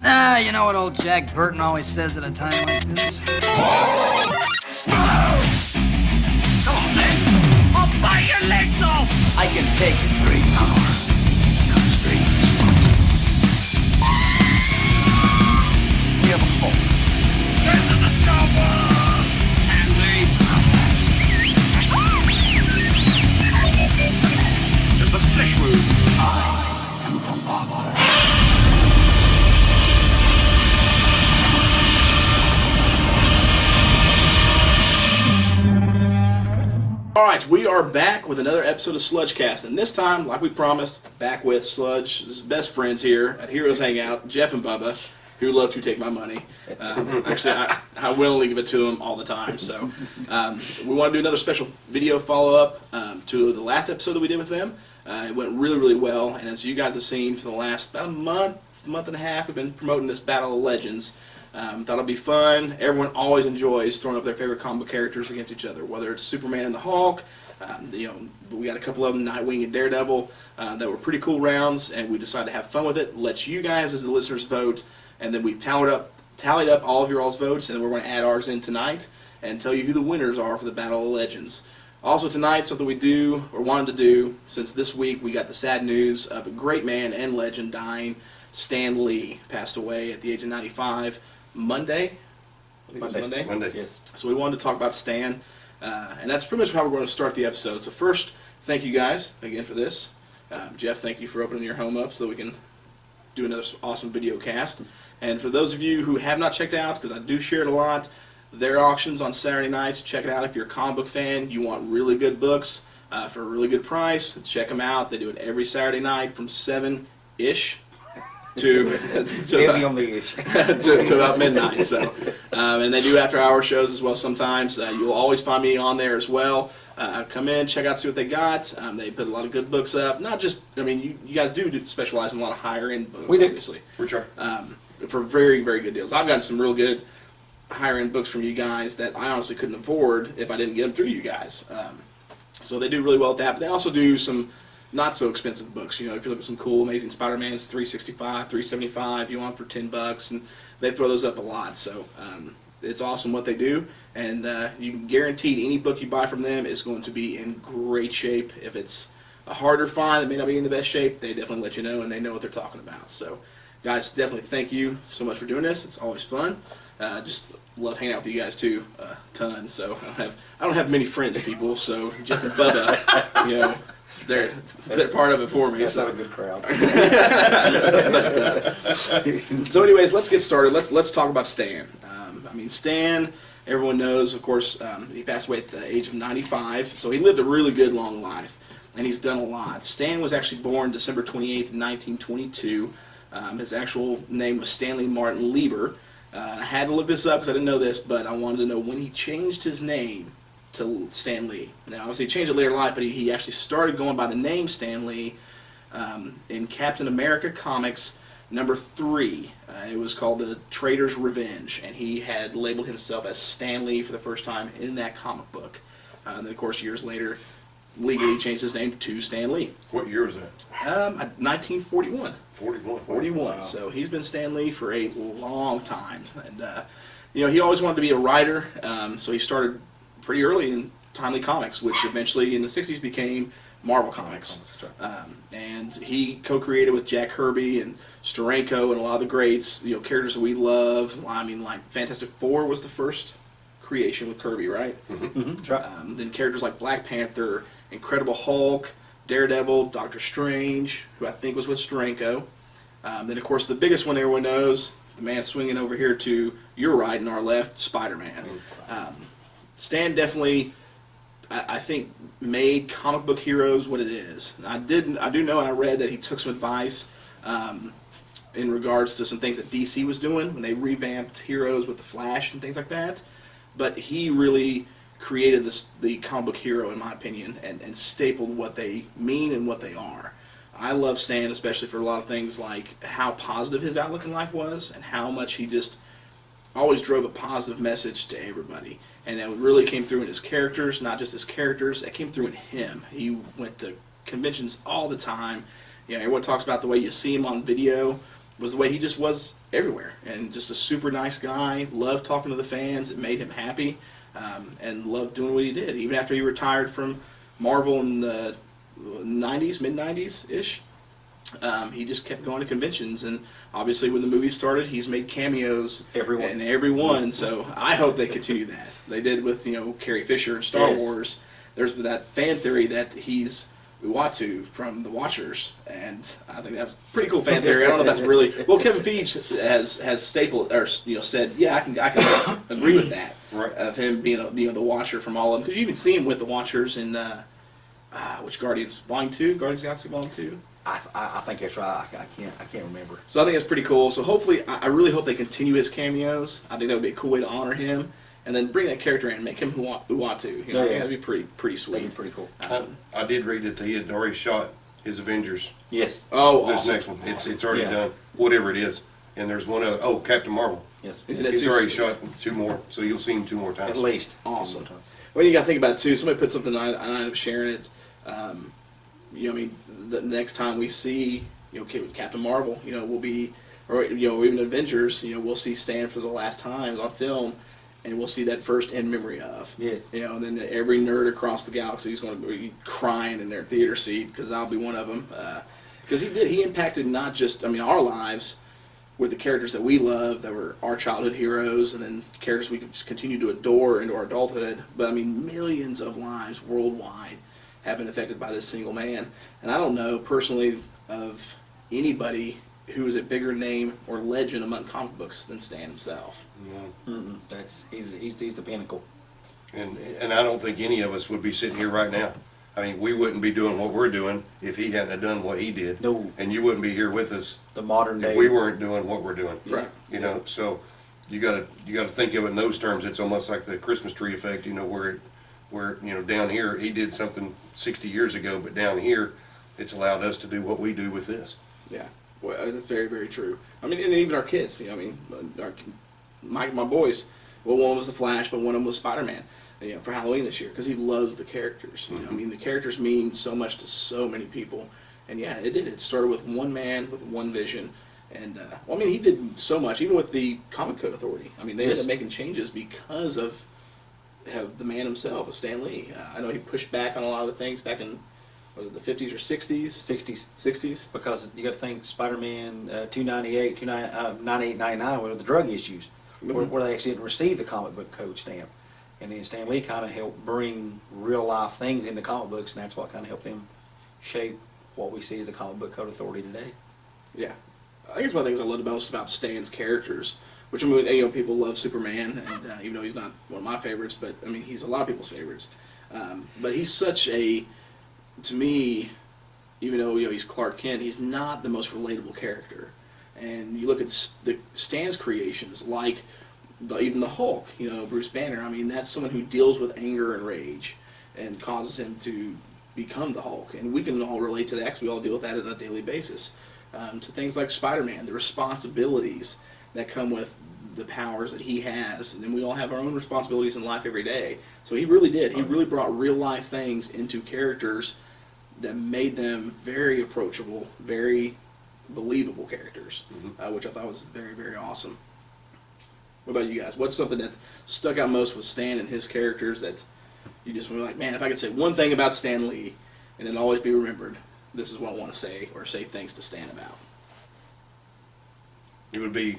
Ah, you know what old Jack Burton always says at a time like this? Come on, then! I'll bite your legs off! I can take it. Great power comes great responsibility. We have a fault. Get to the chopper! And the flesh wound. I am the Father. Alright, we are back with another episode of Sludgecast, and this time, like we promised, back with Sludge's best friends here at Heroes Hangout, Jeff and Bubba, who love to take my money. Actually, I willingly give it to them all the time. So we want to do another special video follow-up to the last episode that we did with them. It went really, really well, and as you guys have seen for the last about a month and a half, we've been promoting this Battle of Legends. Thought it'd be fun. Everyone always enjoys throwing up their favorite comic book characters against each other, whether it's Superman and the Hulk. We got a couple of them, Nightwing and Daredevil, that were pretty cool rounds, and we decided to have fun with it. Let you guys, as the listeners, vote, and then we tallied up all of your all's votes, and we're going to add ours in tonight and tell you who the winners are for the Battle of Legends. Also tonight, something we do or wanted to do, since this week we got the sad news of a great man and legend dying. Stan Lee passed away at the age of 95. Monday? I think it was Monday? Monday, yes. So we wanted to talk about Stan, and that's pretty much how we're going to start the episode. So first, thank you guys again for this. Jeff, thank you for opening your home up so that we can do another awesome video cast. And for those of you who have not checked out, because I do share it a lot, their auctions on Saturday nights, check it out if you're a comic book fan, you want really good books for a really good price, check them out. They do it every Saturday night from 7-ish. to about midnight. So, and they do after-hour shows as well sometimes. You'll always find me on there as well. Come in, check out, see what they got. They put a lot of good books up. Not just, I mean, you guys do specialize in a lot of higher-end books, We do. obviously. We try. For very, very good deals. I've gotten some real good higher-end books from you guys that I honestly couldn't afford if I didn't get them through you guys. So they do really well with that. But they also do some not so expensive books. You know, if you look at some cool, amazing Spider-Man's, $365, $375, you want for $10, and they throw those up a lot. So it's awesome what they do, and you can guarantee any book you buy from them is going to be in great shape. If it's a harder find that may not be in the best shape, they definitely let you know, and they know what they're talking about. So, guys, definitely thank you so much for doing this. It's always fun. Just love hanging out with you guys too, a ton. So I don't have many friends, people. So Jeff and Bubba, you know. They're part of it for me. That's so. not a good crowd. So anyways, let's get started. Let's talk about Stan. I mean, Stan, everyone knows, of course, he passed away at the age of 95, so he lived a really good long life, and he's done a lot. Stan was actually born December 28th, 1922. His actual name was Stanley Martin Lieber. I had to look this up because I didn't know this, but I wanted to know when he changed his name to Stan Lee. Now, obviously, he changed it later in life, but he actually started going by the name Stan Lee in Captain America Comics number 3. It was called The Traitor's Revenge, and he had labeled himself as Stan Lee for the first time in that comic book. Then, of course, years later, legally changed his name to Stan Lee. What year was that? 1941. 41. 41. Wow. So he's been Stan Lee for a long time, and you know, he always wanted to be a writer, so he started pretty early in Timely Comics, which eventually in the 60s became Marvel Comics. And he co-created with Jack Kirby and Steranko and a lot of the greats, you know, characters that we love. I mean, like Fantastic Four was the first creation with Kirby, right? Mm-hmm. Then characters like Black Panther, Incredible Hulk, Daredevil, Doctor Strange, who I think was with Steranko. Then, of course, the biggest one everyone knows, the man swinging over here to your right and our left, Spider-Man. Stan definitely, I think, made comic book heroes what it is. I do know, and I read that he took some advice in regards to some things that DC was doing when they revamped Heroes with the Flash and things like that. But he really created the comic book hero, in my opinion, and stapled what they mean and what they are. I love Stan, especially for a lot of things like how positive his outlook in life was and how much he just always drove a positive message to everybody. And that really came through in his characters, not just his characters, it came through in him. He went to conventions all the time. You know, everyone talks about the way you see him on video. was the way he just was everywhere, and just a super nice guy. Loved talking to the fans. It made him happy, and loved doing what he did. Even after he retired from Marvel in the '90s, mid '90s ish, he just kept going to conventions. And obviously, when the movie started, he's made cameos in every one. So I hope they continue that. They did with Carrie Fisher in Star Wars. There's that fan theory that he's Uatu from The Watchers, and I think that's a pretty cool fan theory. I don't know if that's really well. Kevin Feige has stapled or said, yeah, I can agree with that, right. Of him being the Watcher from all of them, because you even see him with the Watchers in which Guardians Volume 2, Guardians of the Galaxy Volume 2. I think that's right. I can't remember. So I think it's pretty cool. So hopefully, I really hope they continue his cameos. I think that would be a cool way to honor him. And then bring that character in and make him Uatu. I think that'd be pretty sweet. That'd be pretty cool. I did read that he had already shot his Avengers. Yes. Oh, this awesome. next one. It's already done, whatever it is. And there's one other. Oh, Captain Marvel. Yes. He's in it He's too. already shot 2 more, so you'll see him 2 more times. At least. Awesome. 2 more times. Well, you got to think about it too. Somebody put something on, and I end up sharing it. The next time we see, Captain Marvel, we'll be, or even Avengers, we'll see Stan for the last time on film, and we'll see that first in memory of. Yes. And then every nerd across the galaxy is going to be crying in their theater seat, because I'll be one of them. Because he impacted not just, our lives with the characters that we love, that were our childhood heroes, and then characters we continue to adore into our adulthood, but millions of lives worldwide have been affected by this single man. And I don't know personally of anybody who is a bigger name or legend among comic books than Stan himself. He's the pinnacle. And I don't think any of us would be sitting here right now. We wouldn't be doing what we're doing if he hadn't have done what he did. No. And you wouldn't be here with us The modern day. if we weren't doing what we're doing. Right. So you gotta think of it in those terms. It's almost like the Christmas tree effect, where down here he did something 60 years ago, but down here it's allowed us to do what we do with this. Yeah, well, that's very, very true. And even our kids. My boys. Well, one was the Flash, but one of them was Spiderman. For Halloween this year, because he loves the characters. The characters mean so much to so many people, and yeah, it did. It started with one man with one vision, and he did so much, even with the Comic Code Authority. They ended up making changes because of the man himself, of Stan Lee. I know he pushed back on a lot of the things back in, was it the 50s or 60s? 60s. Because you got to think Spider-Man 298, 98, 99 were the drug issues, where they actually didn't receive the comic book code stamp. And then Stan Lee kind of helped bring real life things into comic books, and that's what kind of helped them shape what we see as the Comic Book Code Authority today. Yeah. I think it's one of the things I love most about Stan's characters, which people love Superman, and even though he's not one of my favorites, but he's a lot of people's favorites. But he's such to me, even though he's Clark Kent, he's not the most relatable character. And you look at Stan's creations, like even the Hulk, Bruce Banner. That's someone who deals with anger and rage, and causes him to become the Hulk. And we can all relate to that because we all deal with that on a daily basis. To things like Spider-Man, the responsibilities that come with the powers that he has, and then we all have our own responsibilities in life every day. So he really did. He really brought real life things into characters that made them very approachable, very believable characters, which I thought was very, very awesome. What about you guys? What's something that stuck out most with Stan and his characters that you just were like, man, if I could say one thing about Stan Lee and it'd always be remembered, this is what I want to say, or say things to Stan about? It would be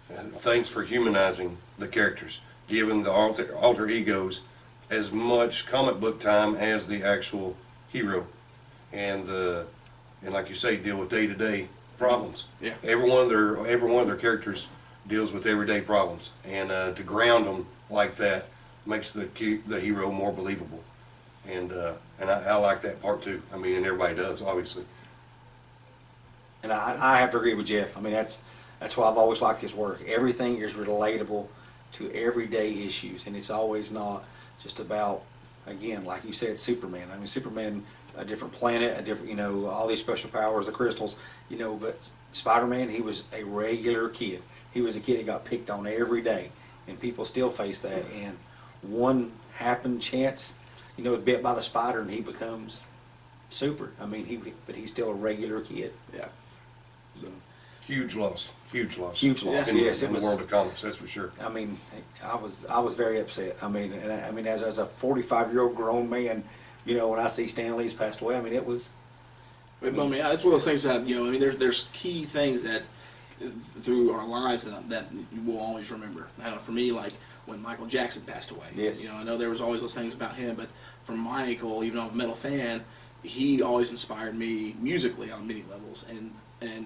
thanks for humanizing the characters, giving the alter egos as much comic book time as the actual hero, and like you say, deal with day-to-day problems. Yeah. Every one of their characters deals with everyday problems, and to ground them like that makes the hero more believable, and I like that part too. And everybody does, obviously. And I have to agree with Jeff. That's why I've always liked his work. Everything is relatable to everyday issues, and it's always not just about, again, like you said, Superman. Superman, a different planet, a different, all these special powers, the crystals, but Spider-Man, he was a regular kid. He was a kid that got picked on every day, and people still face that. And one happened chance, bit by the spider, and he becomes super. But he's still a regular kid. Yeah. So Huge loss. Huge loss. Huge loss. In, Yes, it in the was. world of comics, that's for sure. I mean, I was very upset. I mean, as a 45-year-old grown man, you know, when I see Stan Lee's passed away, I mean, it was. It bummed me out. It's one of those things that, you know, I mean, there's key things that through our lives that we'll always remember. For me, like when Michael Jackson passed away. Yes. You know, I know there was always those things about him, but from Michael, even though I'm a metal fan, he always inspired me musically on many levels, and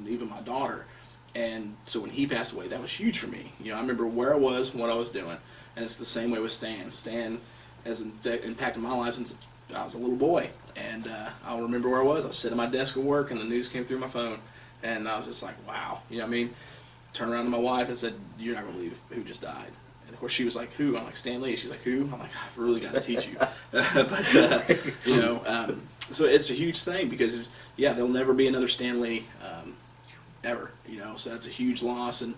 even my daughter. And so when he passed away, that was huge for me. You know, I remember where I was, what I was doing, and it's the same way with Stan. Stan has impacted my life since I was a little boy, and I'll remember where I was. I was sitting at my desk at work, and the news came through my phone, and I was just like, wow. You know what I mean? Turned around to my wife and said, "You're not going to believe who just died." And of course she was like, "Who?" I'm like, "Stan Lee." She's like, "Who?" I'm like, "I've really got to teach you." But, you know, so it's a huge thing because, yeah, there'll never be another Stan Lee ever, you know, so that's a huge loss, and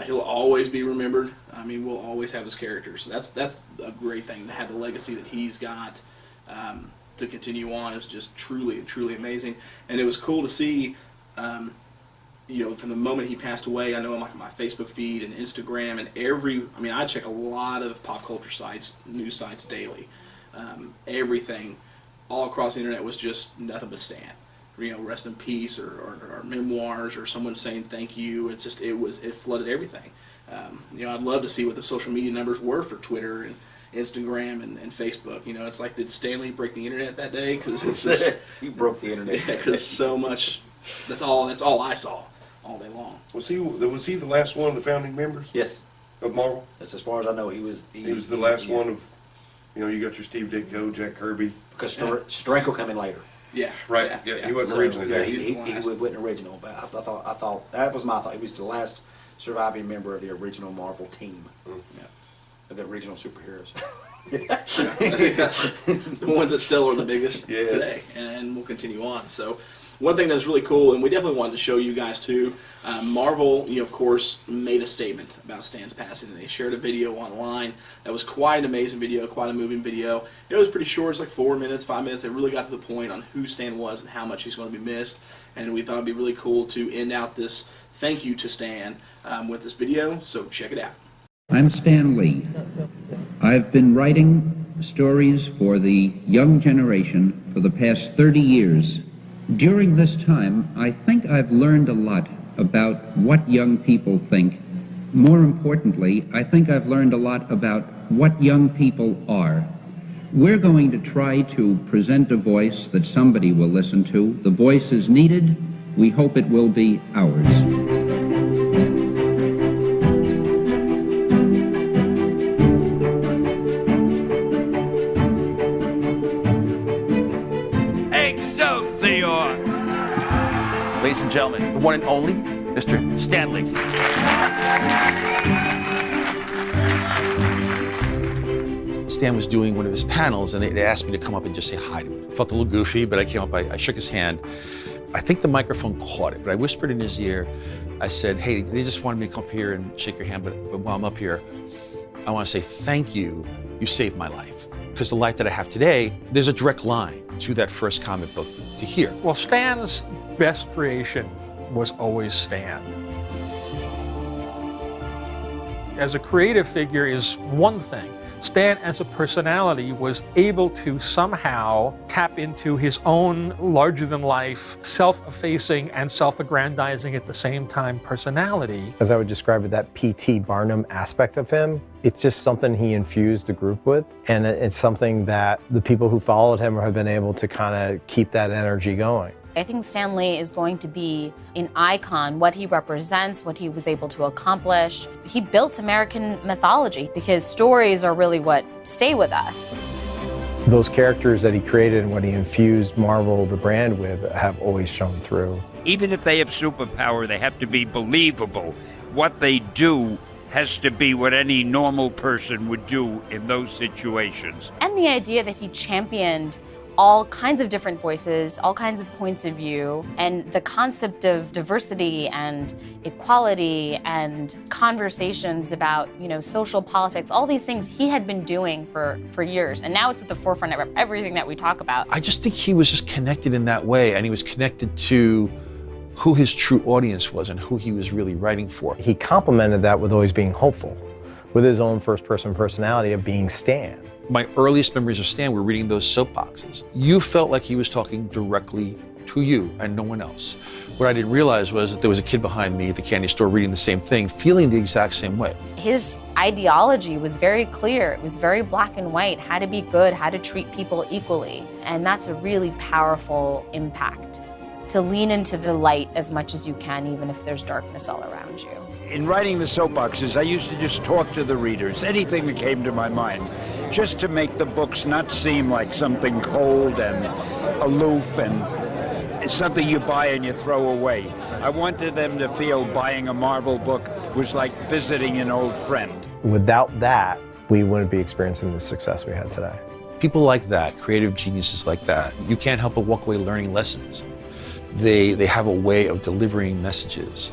he'll always be remembered. I mean, we'll always have his characters. So that's a great thing to have the legacy that he's got to continue on. It's just truly, truly amazing, and it was cool to see. You know, from the moment he passed away, I know on my Facebook feed and Instagram and I check a lot of pop culture sites, news sites daily. Everything all across the internet was just nothing but Stan. You know, rest in peace, or memoirs, or someone saying thank you. It's just, it flooded everything. You know, I'd love to see what the social media numbers were for Twitter and Instagram and Facebook. You know, it's like, did Stanley break the internet that day? Because it's just, He broke the internet. yeah, because so much. That's all I saw all day long. Was he the last one of the founding members Yes, of Marvel? that's as far as I know. He was The last one of, you know, you got your Steve Ditko, Jack Kirby. because Steranko come in later. Yeah. Right, yeah, he wasn't originally yeah, there. He's he the last. wasn't original, but I thought that was my thought. He was the last surviving member of the original Marvel team, Yeah. of the original superheroes. The ones that still are the biggest Yes. today, and will continue on. So, one thing that's really cool, and we definitely wanted to show you guys too, Marvel, you know, of course, made a statement about Stan's passing, and they shared a video online that was quite an amazing video, quite a moving video. It was pretty short, it's like 4 minutes, 5 minutes. They really got to the point on who Stan was and how much he's going to be missed, and we thought it'd be really cool to end out this thank you to Stan with this video, so check it out. I'm Stan Lee. I've been writing stories for the young generation for the past 30 years. During this time, I think I've learned a lot about what young people think. More importantly, I think I've learned a lot about what young people are. We're going to try to present a voice that somebody will listen to. The voice is needed. We hope it will be ours. Excelsior! Ladies and gentlemen, the one and only Mr. Stanley. Stan was doing one of his panels, and they asked me to come up and just say hi to him. Felt a little goofy, but I came up, I shook his hand. I think the microphone caught it, but I whispered in his ear. I said, "Hey, they just wanted me to come up here and shake your hand, but while I'm up here, I want to say thank you. You saved my life." Because the life that I have today, there's a direct line to that first comic book to here. Well, Stan's best creation was always Stan. As a creative figure is one thing. Stan as a personality was able to somehow tap into his own larger-than-life, self-effacing and self-aggrandizing at the same time personality. As I would describe it, that P.T. Barnum aspect of him, it's just something he infused the group with, and it's something that the people who followed him have been able to kind of keep that energy going. I think Stan Lee is going to be an icon, what he represents, what he was able to accomplish. He built American mythology because stories are really what stay with us. Those characters that he created and what he infused Marvel, the brand, with have always shown through. Even if they have superpower, they have to be believable. What they do has to be what any normal person would do in those situations. And the idea that he championed all kinds of different voices, all kinds of points of view, and the concept of diversity and equality and conversations about, you know, social politics, all these things he had been doing for years, and now it's at the forefront of everything that we talk about. I just think he was just connected in that way, and he was connected to who his true audience was and who he was really writing for. He complemented that with always being hopeful, with his own first-person personality of being Stan. My earliest memories of Stan were reading those soapboxes. You felt like he was talking directly to you and no one else. What I didn't realize was that there was a kid behind me at the candy store reading the same thing, feeling the exact same way. His ideology was very clear. It was very black and white, how to be good, how to treat people equally. And that's a really powerful impact, to lean into the light as much as you can, even if there's darkness all around you. In writing the soapboxes, I used to just talk to the readers, anything that came to my mind, just to make the books not seem like something cold and aloof and it's something you buy and you throw away. I wanted them to feel buying a Marvel book was like visiting an old friend. Without that, we wouldn't be experiencing the success we had today. People like that, creative geniuses like that, you can't help but walk away learning lessons. They have a way of delivering messages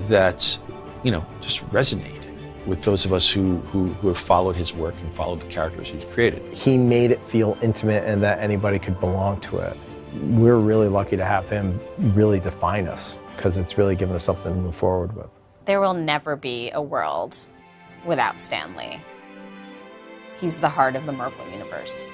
that, you know, just resonate with those of us who have followed his work and followed the characters he's created. He made it feel intimate and that anybody could belong to it. We're really lucky to have him really define us, because it's really given us something to move forward with. There will never be a world without Stan Lee. He's the heart of the Marvel Universe.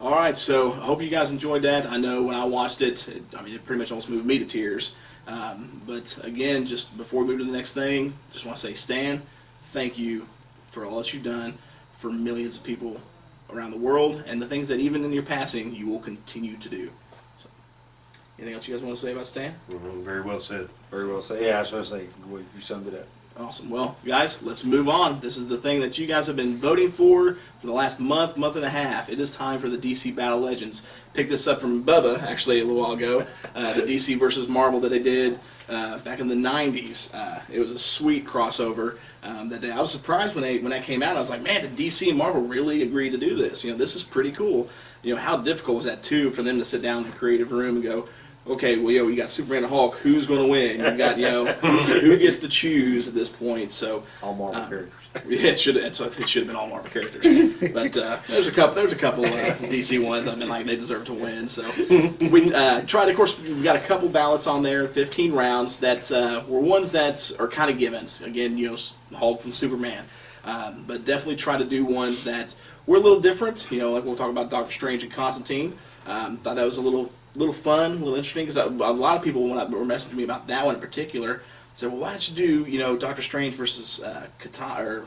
All right, so I hope you guys enjoyed that. I know when I watched it, it pretty much almost moved me to tears. But again, just before we move to the next thing, just want to say, Stan, thank you for all that you've done for millions of people around the world, and the things that even in your passing you will continue to do. So, anything else you guys want to say about Stan? Very well said. Very well said. Yeah, I was going to say, you summed it up. Awesome. Well, guys, let's move on. This is the thing that you guys have been voting for the last month and a half. It is time for the DC Battle Legends. Picked this up from Bubba, actually, a little while ago. The DC versus Marvel that they did back in the 90s. It was a sweet crossover that day. I was surprised when that came out. I was like, man, did DC and Marvel really agree to do this? You know, this is pretty cool. You know, how difficult was that, too, for them to sit down in the creative room and go, okay, well, you got Superman and Hulk. Who's going to win? You got, who gets to choose at this point? So all Marvel characters. Yeah, it should have been all Marvel characters. But there's a couple DC ones. I mean, like they deserve to win. So we tried. Of course, we got a couple ballots on there. 15 rounds that were ones that are kind of givens. Again, Hulk from Superman. But definitely try to do ones that were a little different. Like we'll talk about Doctor Strange and Constantine. Thought that was a little fun, a little interesting, because a lot of people, when were messaging me about that one in particular, said, well, why don't you do, Doctor Strange versus Katana, or,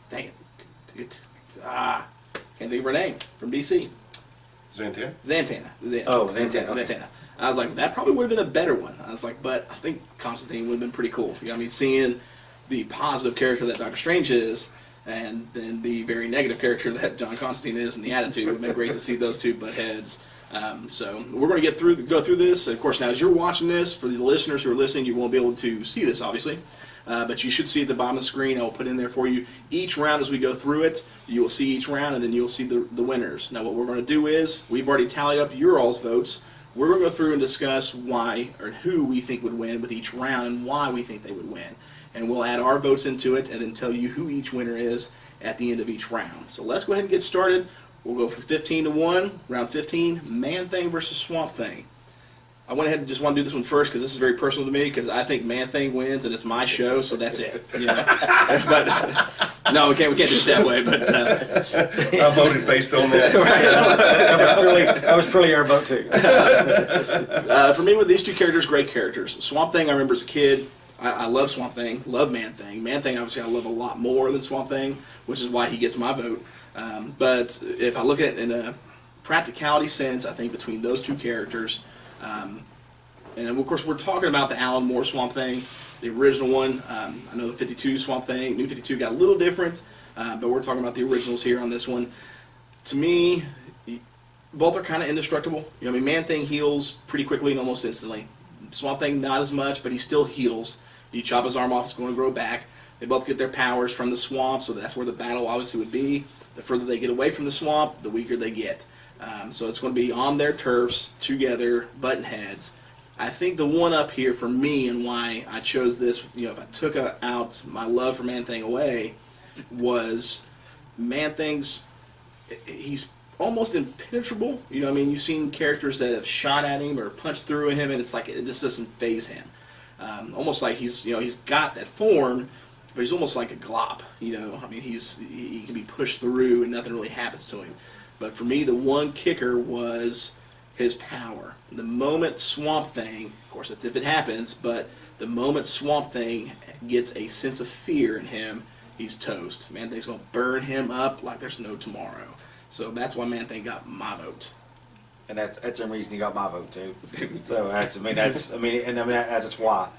dang it, can't think of her name, from DC. Zatanna? Zatanna. Oh, Zatanna. Zatanna. I was like, that probably would have been a better one. I was like, but I think Constantine would have been pretty cool. Seeing the positive character that Doctor Strange is, and then the very negative character that John Constantine is, and the attitude, it would have been great to see those two butt heads. So we're going to go through this. Of course, now as you're watching this, for the listeners who are listening, you won't be able to see this, obviously. But you should see at the bottom of the screen, I will put in there for you each round as we go through it. You will see each round, and then you'll see the winners. Now what we're going to do is, we've already tallied up your all's votes. We're going to go through and discuss why, or who we think would win with each round, and why we think they would win. And we'll add our votes into it, and then tell you who each winner is at the end of each round. So let's go ahead and get started. We'll go from 15 to 1. Round 15, Man-Thing versus Swamp Thing. I went ahead and just want to do this one first because this is very personal to me, because I think Man-Thing wins and it's my show, so that's it. But no, we can't do it that way. But I voted based on that. That was pretty our vote too. For me, with these two characters, great characters. Swamp Thing, I remember as a kid. I love Swamp Thing, love Man-Thing. Man-Thing, obviously, I love a lot more than Swamp Thing, which is why he gets my vote. But if I look at it in a practicality sense, I think between those two characters, and of course we're talking about the Alan Moore Swamp Thing, the original one. I know the 52 Swamp Thing, New 52 got a little different, but we're talking about the originals here on this one. To me, both are kind of indestructible. Man-Thing heals pretty quickly and almost instantly. Swamp Thing not as much, but he still heals. You chop his arm off, it's going to grow back. They both get their powers from the swamp, so that's where the battle obviously would be. The further they get away from the swamp, the weaker they get. So it's going to be on their turfs, together, button heads. I think the one up here for me and why I chose this, if I took out my love for Man-Thing away, was Man-Thing's, he's almost impenetrable. You've seen characters that have shot at him or punched through him, and it's like it just doesn't faze him. Almost like he's got that form, but he's almost like a glop. He can be pushed through and nothing really happens to him. But for me, the one kicker was his power. The moment Swamp Thing, of course that's if it happens, but the moment Swamp Thing gets a sense of fear in him, he's toast. Man-Thing's going to burn him up like there's no tomorrow. So that's why Man-Thing got my vote. And that's the reason he got my vote too. So that's why.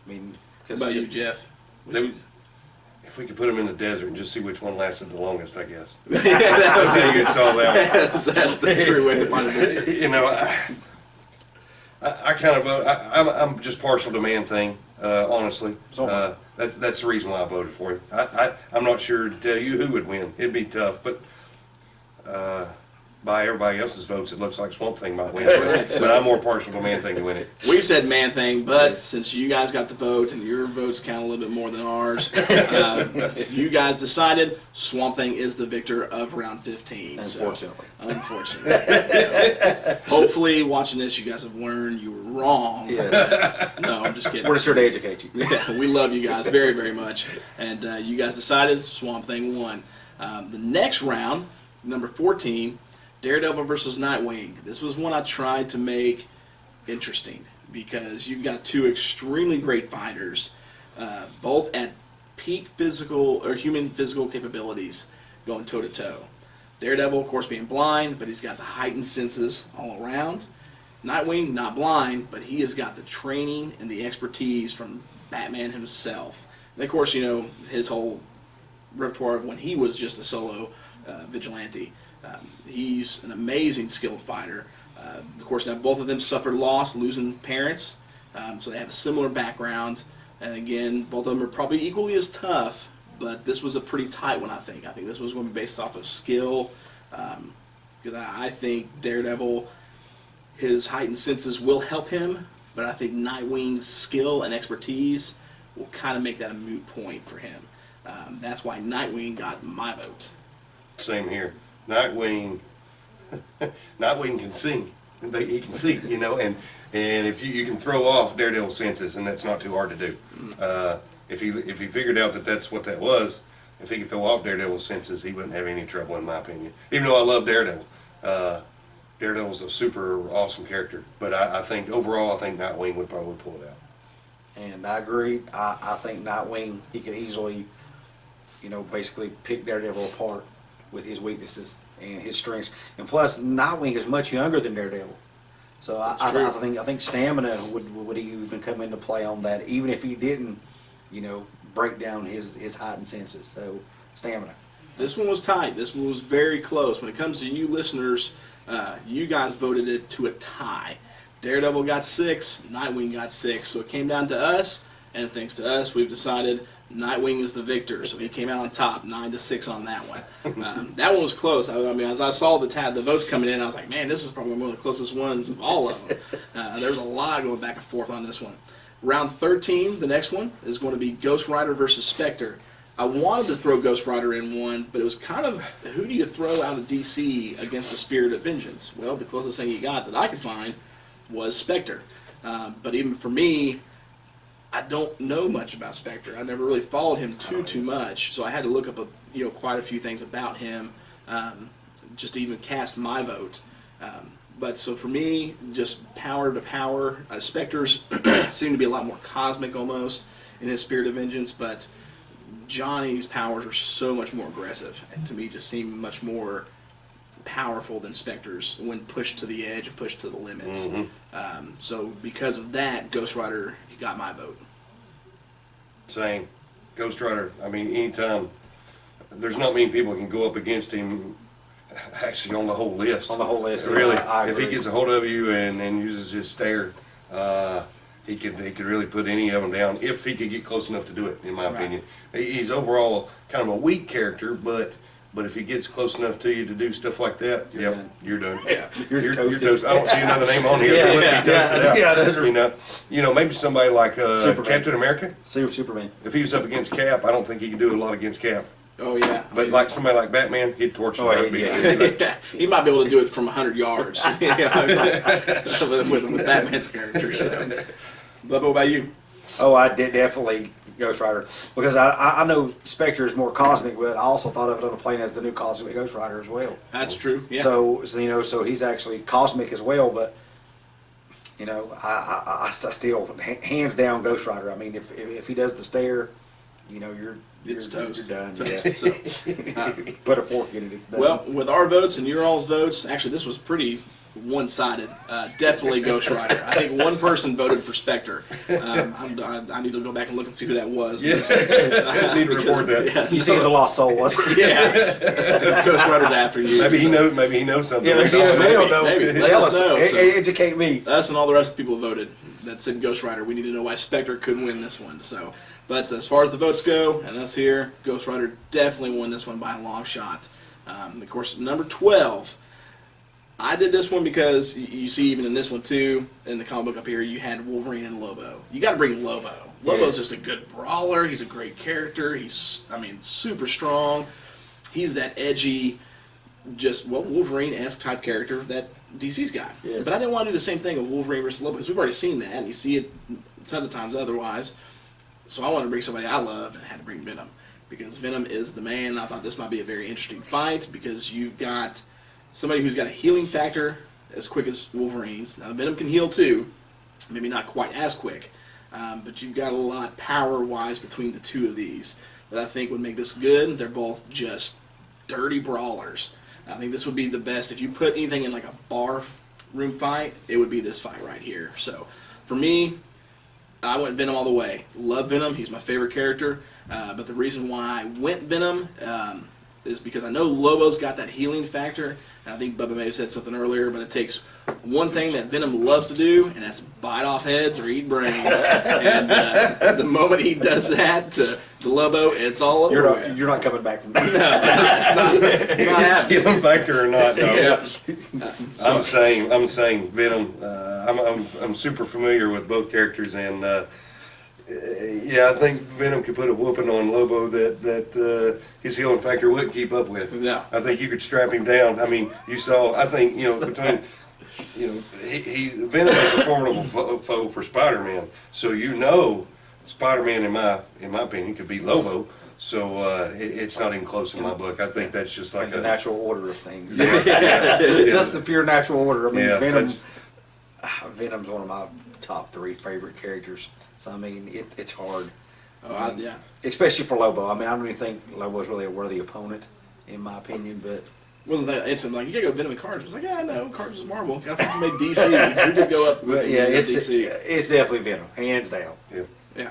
Because what about you, Jeff? If we could put him in the desert and just see which one lasted the longest, I guess. That's how you could solve that one. That's the true way to find it. I kind of I'm just partial to Man-Thing, honestly. That's the reason why I voted for him. I'm not sure to tell you who would win. It'd be tough, but by everybody else's votes, it looks like Swamp Thing might win. But I'm more partial to Man-Thing to win it. We said Man-Thing, but since you guys got the vote and your votes count a little bit more than ours, you guys decided Swamp Thing is the victor of round 15. Unfortunately. Unfortunately. Hopefully, watching this, you guys have learned you were wrong. Yes. No, I'm just kidding. We're just here to educate you. Yeah, we love you guys very, very much. And you guys decided Swamp Thing won. The next round, number 14, Daredevil versus Nightwing. This was one I tried to make interesting because you've got two extremely great fighters, both at peak physical or human physical capabilities, going toe to toe. Daredevil, of course, being blind, but he's got the heightened senses all around. Nightwing, not blind, but he has got the training and the expertise from Batman himself. And of course, his whole repertoire of when he was just a solo vigilante. He's an amazing skilled fighter. Of course, now both of them suffered loss, losing parents, so they have a similar background. And again, both of them are probably equally as tough, but this was a pretty tight one, I think. I think this was going to be based off of skill, because I think Daredevil, his heightened senses will help him, but I think Nightwing's skill and expertise will kind of make that a moot point for him. That's why Nightwing got my vote. Same here. Nightwing can see. He can see, and if you can throw off Daredevil's senses, and that's not too hard to do. If he figured out that that's what that was, if he could throw off Daredevil's senses, he wouldn't have any trouble, in my opinion. Even though I love Daredevil, Daredevil's a super awesome character, but I think overall, I think Nightwing would probably pull it out. And I agree. I think Nightwing, he could easily, basically pick Daredevil apart with his weaknesses and his strengths. And plus, Nightwing is much younger than Daredevil. So I think stamina would even come into play on that, even if he didn't, break down his heightened senses. So stamina. This one was tight. This one was very close. When it comes to you listeners, you guys voted it to a tie. Daredevil got 6, Nightwing got 6. So it came down to us, and thanks to us, we've decided Nightwing is the victor. So he came out on top, 9-6 on that one. That one was close. I mean, as I saw the votes coming in, I was like, man, this is probably one of the closest ones of all of them. There's a lot going back and forth on this one. Round 13, the next one, is going to be Ghost Rider versus Spectre. I wanted to throw Ghost Rider in one, but it was kind of, who do you throw out of DC against the Spirit of Vengeance? Well, the closest thing you got that I could find was Spectre. But even for me, I don't know much about Spectre. I never really followed him too much, so I had to look up quite a few things about him just to even cast my vote. But so for me, just power to power. Spectre's seem to be a lot more cosmic almost in his Spirit of Vengeance, but Johnny's powers are so much more aggressive, and to me just seem much more powerful than Spectre's when pushed to the edge and pushed to the limits. Mm-hmm. So because of that, Ghost Rider got my vote. Same. Ghost Rider, I mean, anytime, there's not many people can go up against him actually on the whole list. On the whole list, really. I if agree. he gets a hold of you and uses his stare, he could really put any of them down if he could get close enough to do it, in my opinion. He's overall kind of a weak character, but But if he gets close enough to you to do stuff like that, you're done. Yeah, You're toast. I don't see another name on here. Yeah, that would be toasted out. yeah, that's You know, maybe somebody like Superman. Captain America. Superman. If he was up against Cap, I don't think he could do a lot against Cap. Oh yeah. But like somebody like Batman, he'd torch him. He might be able to do it from 100 yards with Batman's character. So. Bubba, what about you? Oh, I did definitely Ghost Rider because I know Spectre is more cosmic, but I also thought of it on the plane as the new cosmic Ghost Rider as well. That's true. Yeah. So you know, so he's actually cosmic as well, but you know, I still hands down Ghost Rider. I mean, if he does the stare, you know, you're toast. You're done. Toast. Yeah. So, put a fork in it. It's done. well, with our votes and your all's votes, actually, this was pretty one-sided. Definitely Ghost Rider. I think one person voted for Spectre. I need to go back and look and see who that was. Yeah, I need to report that. Yeah, you see the lost soul was. Yeah, Ghost Rider's after you. Maybe he knows. Maybe he knows something. Yeah, they don't know. Maybe. Let Tell us know. So, educate me. us and all the rest of the people voted that said Ghost Rider. We need to know why Spectre couldn't win this one. So, but as far as the votes go, and us here, Ghost Rider definitely won this one by a long shot. Of course, number 12. I did this one because you see, even in this one too, in the comic book up here, you had Wolverine and Lobo. You got to bring Lobo. Lobo's just a good brawler. He's a great character. He's, super strong. He's that edgy, Wolverine-esque type character that DC's got. Yes. But I didn't want to do the same thing with Wolverine versus Lobo because we've already seen that, and you see it tons of times otherwise. So I wanted to bring somebody I loved, and I had to bring Venom because Venom is the man. I thought this might be a very interesting fight because you've got somebody who's got a healing factor as quick as Wolverine's. Now, Venom can heal too, maybe not quite as quick, but you've got a lot power-wise between the two of these that I think would make this good. They're both just dirty brawlers. I think this would be the best. If you put anything in like a bar room fight, it would be this fight right here. So, for me, I went Venom all the way. Love Venom. He's my favorite character. But the reason why I went Venom is because I know Lobo's got that healing factor. And I think Bubba may have said something earlier, but it takes one thing that Venom loves to do, and that's bite off heads or eat brains. And the moment he does that to Lobo, it's all over. You're not coming back from that. No, it's not happening. Healing factor or not? No. Yeah. I'm saying Venom. I'm super familiar with both characters, and I think Venom could put a whooping on Lobo that his healing factor wouldn't keep up with. No. I think you could strap him down. I mean, you saw. I think between. Venom is a formidable foe for Spider-Man. So Spider-Man, in my opinion, could beat Lobo. So it's not even close in my book. I think that's just like the natural order of things. Yeah. Just the pure natural order. I mean, Yeah, Venom's one of my top 3 favorite characters. So I mean, it's hard. Yeah. Especially for Lobo. I mean, I don't even think Lobo's really a worthy opponent, in my opinion. But Wasn't that instant? Like, you gotta go Venom and Carnage. I was like, yeah, no, Carnage is Marvel. Gotta find somebody DC. Who could go up with DC? It's definitely Venom, hands down. Yeah.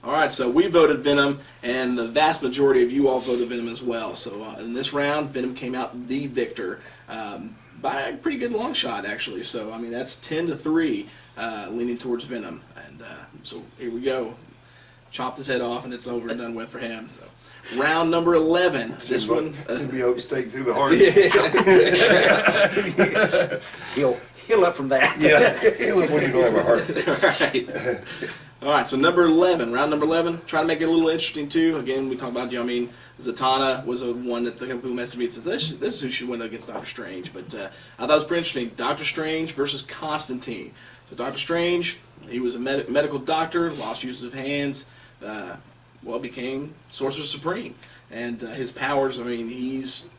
All right, so we voted Venom, and the vast majority of you all voted Venom as well. So in this round, Venom came out the victor by a pretty good long shot, actually. So, I mean, that's 10-3 leaning towards Venom. And so here we go. Chopped his head off, and it's over and done with for him. So round number 11. This one. symbiote stake through the heart. Heal up from that. Yeah, heal up when you don't have a heart. Right. All right, so number 11, round number 11. Try to make it a little interesting too. Again, we talked about, Zatanna was one that a couple people messaged me and said, this is who should win against Doctor Strange. But I thought it was pretty interesting. Doctor Strange versus Constantine. So Doctor Strange, he was a medical doctor, lost use of hands, became Sorcerer Supreme. And his powers, who has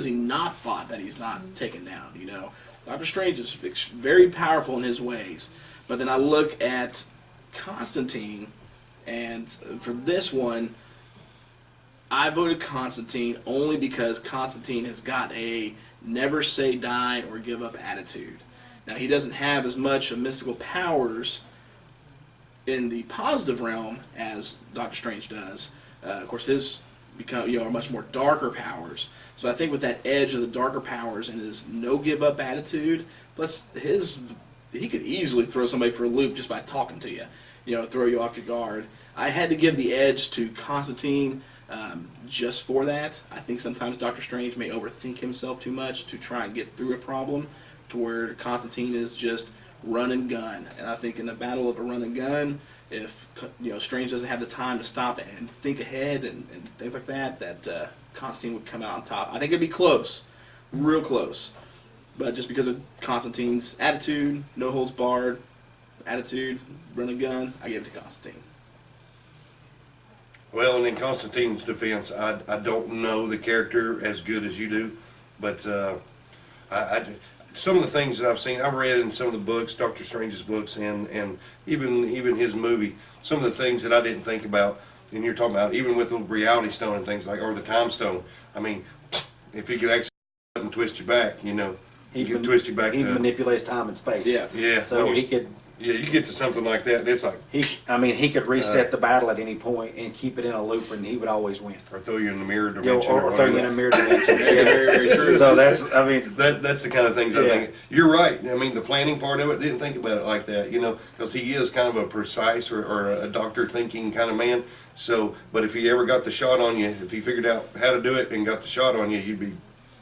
he not fought that he's not taken down, Doctor Strange is very powerful in his ways. But then I look at Constantine, and for this one, I voted Constantine only because Constantine has got a never say die or give up attitude. Now, he doesn't have as much of mystical powers in the positive realm as Doctor Strange does. Of course, his are much more darker powers. So I think with that edge of the darker powers and his no give up attitude, plus he could easily throw somebody for a loop just by talking to you, throw you off your guard. I had to give the edge to Constantine just for that. I think sometimes Doctor Strange may overthink himself too much to try and get through a problem, to where Constantine is just run and gun. And I think in the battle of a run and gun, if Strange doesn't have the time to stop and think ahead and things like that, that Constantine would come out on top. I think it'd be close, real close. But just because of Constantine's attitude, no holds barred attitude, run and gun, I give it to Constantine. Well, and in Constantine's defense, I don't know the character as good as you do, but some of the things that I've seen, I've read in some of the books, Doctor Strange's books, and even his movie, some of the things that I didn't think about, and you're talking about, even with the reality stone and things like, or the time stone, I mean, if he could actually and twist you back, he could twist you back. He to, manipulates time and space. Yeah. So he could. Yeah, you get to something like that, and it's like he could reset the battle at any point and keep it in a loop, and he would always win. Or throw you in the mirror dimension. Or throw you in a mirror dimension. Very, very true. So that's the kind of things I think. You're right. I mean, the planning part of it, didn't think about it like that, because he is kind of a precise or a doctor thinking kind of man. So, but if he ever got the shot on you, if he figured out how to do it and got the shot on you, you'd be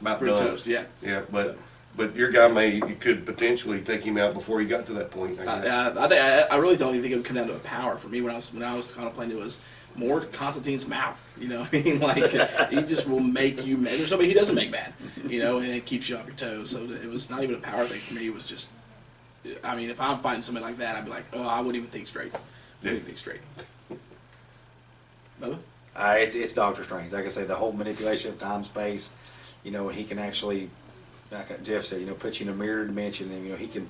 about Pretty done. toast, yeah. Yeah, but your guy you could potentially take him out before he got to that point. I guess. I really don't even think it would come down to a power for me when I was contemplating. It was more Constantine's mouth. I mean, like he just will make you mad. There's nobody he doesn't make mad. And it keeps you off your toes. So it was not even a power thing for me. It was just, I mean, if I'm fighting somebody like that, I'd be like, oh, I wouldn't even think straight. Bubba? It's Doctor Strange. Like I say, the whole manipulation of time, space. And he can actually, like Jeff said, put you in a mirror dimension, and he can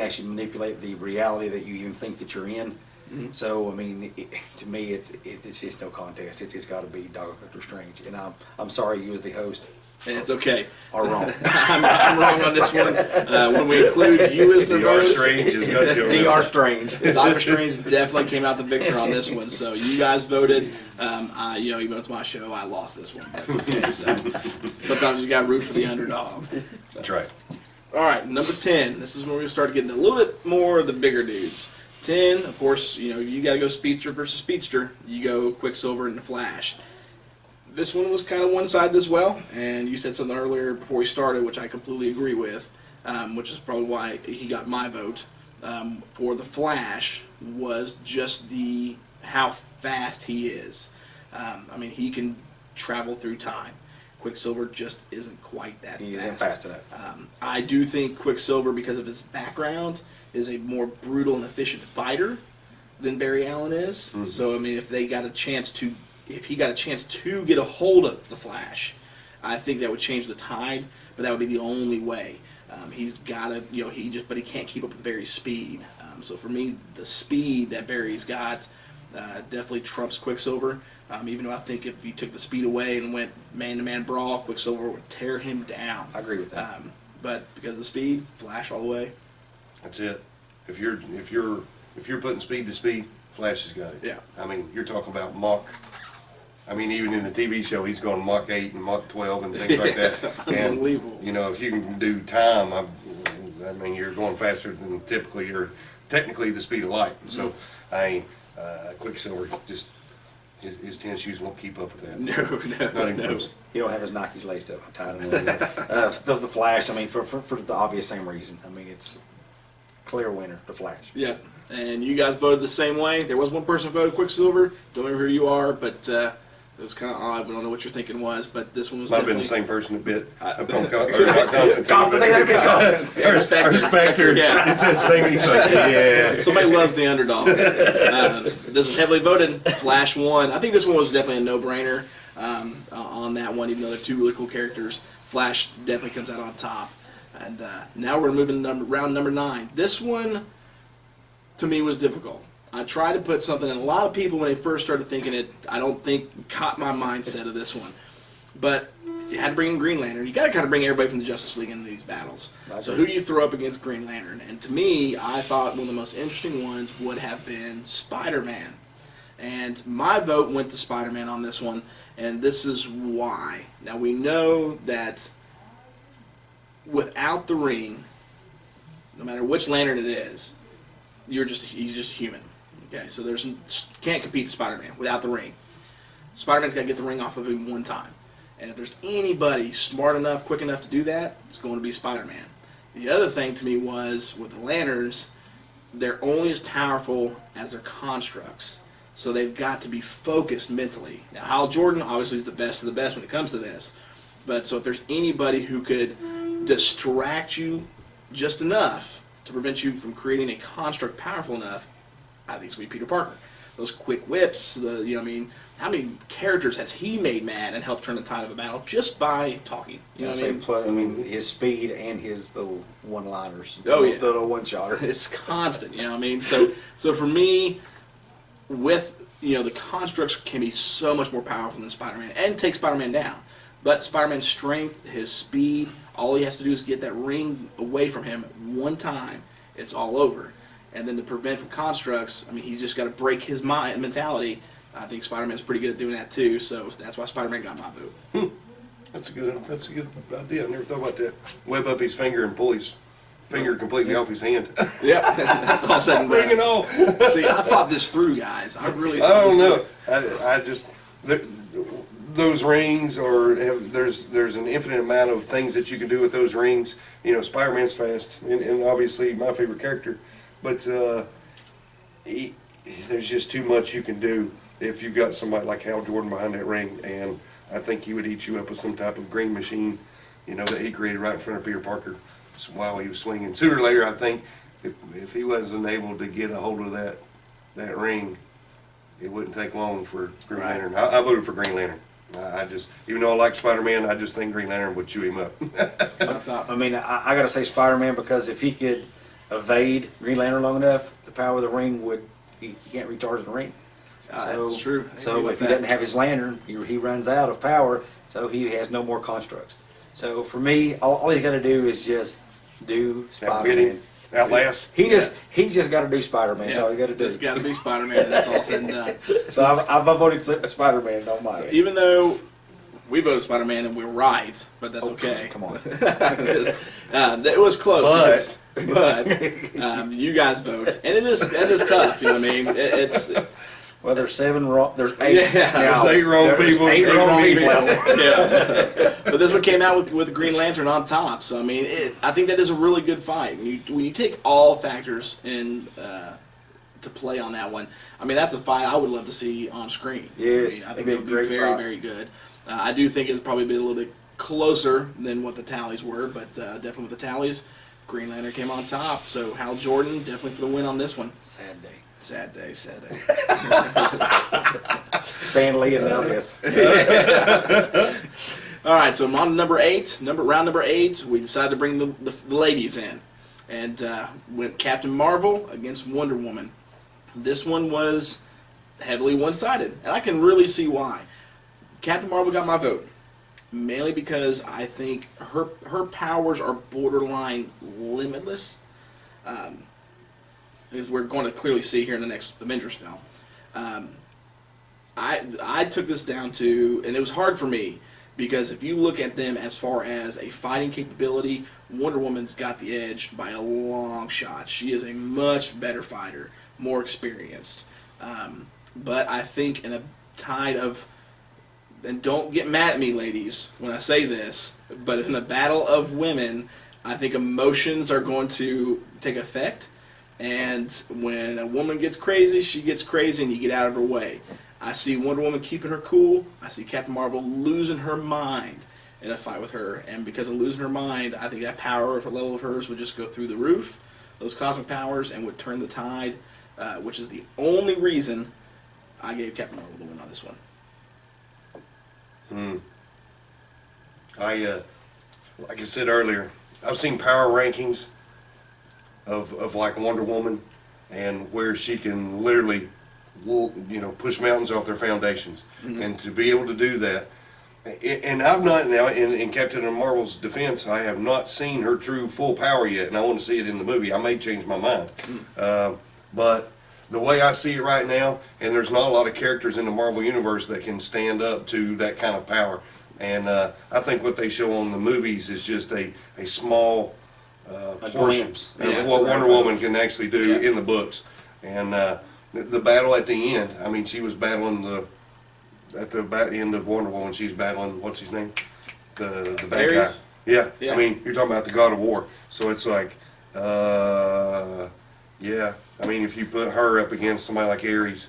actually manipulate the reality that you even think that you're in. Mm-hmm. So I mean, to me, it's just no contest. It's got to be Doctor Strange, and I'm sorry you as the host. And it's okay. Are wrong. I'm wrong on this one. When we include you as the votes, DR Strange. Doctor Strange definitely came out the victor on this one. So you guys voted. Even though it's my show, I lost this one. That's okay. So sometimes you got to root for the underdog. That's right. All right, number 10. This is where we start getting a little bit more of the bigger dudes. 10, of course, you got to go Speedster versus Speedster. You go Quicksilver and the Flash. This one was kind of one-sided as well, and you said something earlier before we started, which I completely agree with, which is probably why he got my vote. For the Flash was just how fast he is. I mean, he can travel through time. Quicksilver just isn't quite that fast. He isn't fast enough. I do think Quicksilver, because of his background, is a more brutal and efficient fighter than Barry Allen is. Mm-hmm. So, I mean, if he got a chance to get a hold of the Flash, I think that would change the tide, but that would be the only way. He's got to, but he can't keep up with Barry's speed. So for me, the speed that Barry's got definitely trumps Quicksilver. Even though I think if you took the speed away and went man-to-man brawl, Quicksilver would tear him down. I agree with that. But because of the speed, Flash all the way. That's it. If you're putting speed to speed, Flash has got it. Yeah. I mean, you're talking about Mach. I mean, even in the TV show, he's going Mach 8 and Mach 12 and things like that. Unbelievable. And, if you can do time, I mean, you're going faster than technically the speed of light. So, Quicksilver just his tennis shoes won't keep up with that. No, not even close. He don't have his Nikes laced up. I'm tired of the Flash. I mean, for the obvious same reason. I mean, it's clear winner, the Flash. Yeah. And you guys voted the same way. There was one person who voted Quicksilver. Don't remember who you are, but it was kind of odd. We don't know what your thinking was, but this one was Might have been the same person that bit upon Constantine. Or Spectre. Yeah. It's the same thing. Yeah. Somebody loves the underdogs. This was heavily voted. Flash won. I think this one was definitely a no-brainer on that one, even though they're two really cool characters. Flash definitely comes out on top. And now we're moving to round number 9. This one, to me, was difficult. I tried to put something, and a lot of people, when they first started thinking it, I don't think caught my mindset of this one. But you had to bring in Green Lantern. You got to kind of bring everybody from the Justice League into these battles. So who do you throw up against Green Lantern? And to me, I thought one of the most interesting ones would have been Spider-Man. And my vote went to Spider-Man on this one, and this is why. Now, we know that without the ring, no matter which lantern it is, he's just human. Okay, so can't compete with Spider-Man without the ring. Spider-Man's got to get the ring off of him one time. And if there's anybody smart enough, quick enough to do that, it's going to be Spider-Man. The other thing to me was, with the lanterns, they're only as powerful as their constructs. So they've got to be focused mentally. Now, Hal Jordan obviously is the best of the best when it comes to this. But so if there's anybody who could distract you just enough to prevent you from creating a construct powerful enough, I think it's going to be Peter Parker. Those quick whips, how many characters has he made mad and helped turn the tide of a battle just by talking? You know what I mean? His speed and his little one-liners. Oh, yeah. The little one-shotter. It's constant, you know what I mean? So for me, with, the constructs can be so much more powerful than Spider-Man and take Spider-Man down. But Spider-Man's strength, his speed, all he has to do is get that ring away from him one time. It's all over. And then to prevent from constructs, he's just got to break his mentality. I think Spider-Man's pretty good at doing that too, so that's why Spider-Man got my vote. That's a good idea. I never thought about that. Web up his finger and pull his finger completely off his hand. Yep, that's all said and done. Bring it on. See, I thought this through, guys. I really. I don't know. I just those rings, or there's an infinite amount of things that you can do with those rings. Spider-Man's fast, and obviously my favorite character, but there's just too much you can do if you've got somebody like Hal Jordan behind that ring, and I think he would eat you up with some type of green machine, that he created right in front of Peter Parker while he was swinging. Sooner or later, I think if he wasn't able to get a hold of that ring, it wouldn't take long for Green Lantern. I voted for Green Lantern. I just, even though I like Spider-Man, I just think Green Lantern would chew him up. I got to say Spider-Man, because if he could evade Green Lantern long enough, the power of the ring he can't recharge the ring. That's true. So if he doesn't have his lantern, he runs out of power, so he has no more constructs. So for me, all he's got to do is just do Spider-Man. Outlast. He's just got to do Spider-Man. That's all he got to do. Just got to be Spider-Man. That's all said and done. So I've voted Spider-Man. Don't mind. So even though we voted Spider-Man and we're right, but that's okay. Come on. It was close. But you guys vote, and it is tough. You know what I mean? It's. Well, there's 7 wrong. There's 8. Yeah, now, there's 8 wrong people. 8 wrong people. Yeah. But this one came out with Green Lantern on top. So I think that is a really good fight. When you take all factors in to play on that one, that's a fight I would love to see on screen. Yes, I think it would be very, very good. I do think it's probably been a little bit closer than what the tallies were, but definitely with the tallies, Green Lantern came on top. So Hal Jordan definitely for the win on this one. Sad day. Sad day. Stan Lee and now this. All right, so I'm on round number 8. We decided to bring the ladies in, and went Captain Marvel against Wonder Woman. This one was heavily one-sided, and I can really see why. Captain Marvel got my vote, mainly because I think her powers are borderline limitless. As we're going to clearly see here in the next Avengers film. I took this down to, and it was hard for me, because if you look at them as far as a fighting capability, Wonder Woman's got the edge by a long shot. She is a much better fighter, more experienced. But I think in a tide of, and don't get mad at me, ladies, when I say this, but in the battle of women, I think emotions are going to take effect. And when a woman gets crazy, she gets crazy, and you get out of her way. I see Wonder Woman keeping her cool. I see Captain Marvel losing her mind in a fight with her. And because of losing her mind, I think that power of a level of hers would just go through the roof, those cosmic powers, and would turn the tide, which is the only reason I gave Captain Marvel the win on this one. Like I said earlier, I've seen power rankings of like Wonder Woman, and where she can literally, push mountains off their foundations, and to be able to do that. And I've not now in Captain Marvel's defense, I have not seen her true full power yet, and I want to see it in the movie. I may change my mind, but the way I see it right now, and there's not a lot of characters in the Marvel universe that can stand up to that kind of power. And I think what they show on the movies is just a small portion of what Wonder Woman can actually do in the books. And the battle at the end, she was battling at the end of Wonder Woman, she's battling, what's his name? The bad guy. Ares? Yeah. Yeah. I mean, you're talking about the God of War. So it's like, yeah. I mean, if you put her up against somebody like Ares,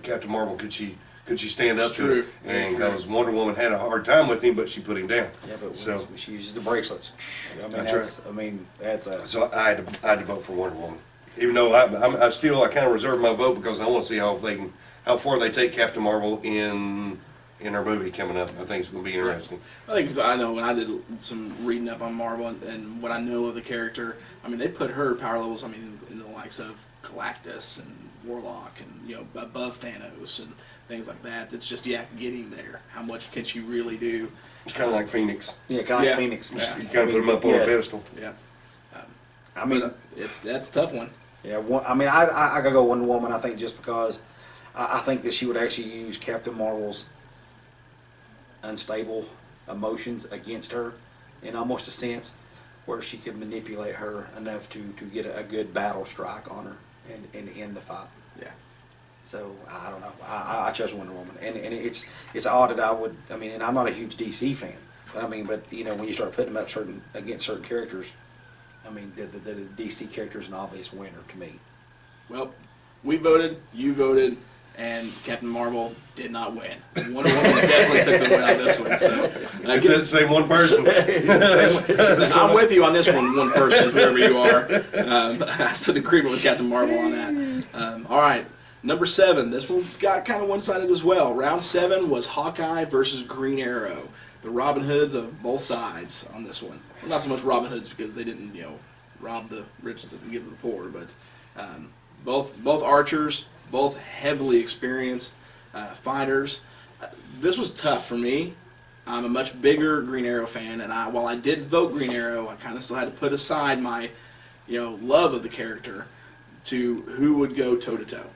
Captain Marvel, could she stand up to it? And because Wonder Woman had a hard time with him, but she put him down. Yeah, but so she uses the bracelets. I mean, that's right. I mean, that's a. So I had to vote for Wonder Woman, even though I kind of reserve my vote because I want to see how far they take Captain Marvel in her movie coming up. I think it's going to be interesting. I think 'cause I know when I did some reading up on Marvel and what I know of the character, I mean, they put her power levels, I mean, in the likes of Galactus and Warlock and, above Thanos and things like that. It's just, getting there. How much can she really do? It's kind of like Phoenix. Yeah, kind of like Phoenix. You kind of put them up on a pedestal. Yeah. I mean, that's a tough one. Yeah, I gotta go Wonder Woman. I think just because I think that she would actually use Captain Marvel's unstable emotions against her, in almost a sense, where she could manipulate her enough to get a good battle strike on her and end the fight. Yeah. So I don't know. I chose Wonder Woman, and it's odd that and I'm not a huge DC fan, but when you start putting them up against certain characters, I mean the DC character is an obvious winner to me. Well, we voted, you voted, and Captain Marvel did not win. Wonder Woman definitely took the win on this one. So It's the same one person. I'm with you on this one person, whoever you are. I stood in agreement with Captain Marvel on that. All right, number 7. This one got kind of one-sided as well. Round 7 was Hawkeye versus Green Arrow. The Robin Hoods of both sides on this one. Well, not so much Robin Hoods because they didn't, rob the rich and give to the poor, but both archers, both heavily experienced fighters. This was tough for me. I'm a much bigger Green Arrow fan, and while I did vote Green Arrow, I kind of still had to put aside my, love of the character to who would go toe-to-toe.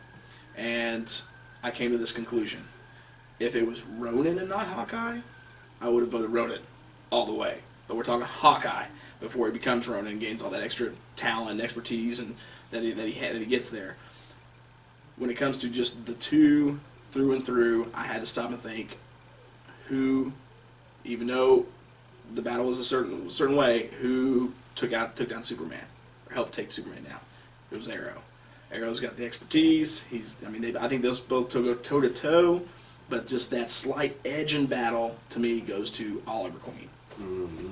And I came to this conclusion. If it was Ronin and not Hawkeye, I would have voted Ronin all the way. But we're talking Hawkeye before he becomes Ronin and gains all that extra talent, expertise, and that he gets there. When it comes to just the two through and through, I had to stop and think who, even though the battle was a certain way, who took down Superman or helped take Superman down. It was Arrow. Arrow's got the expertise. I think those both go toe to toe, but just that slight edge in battle to me goes to Oliver Queen. Mm-hmm.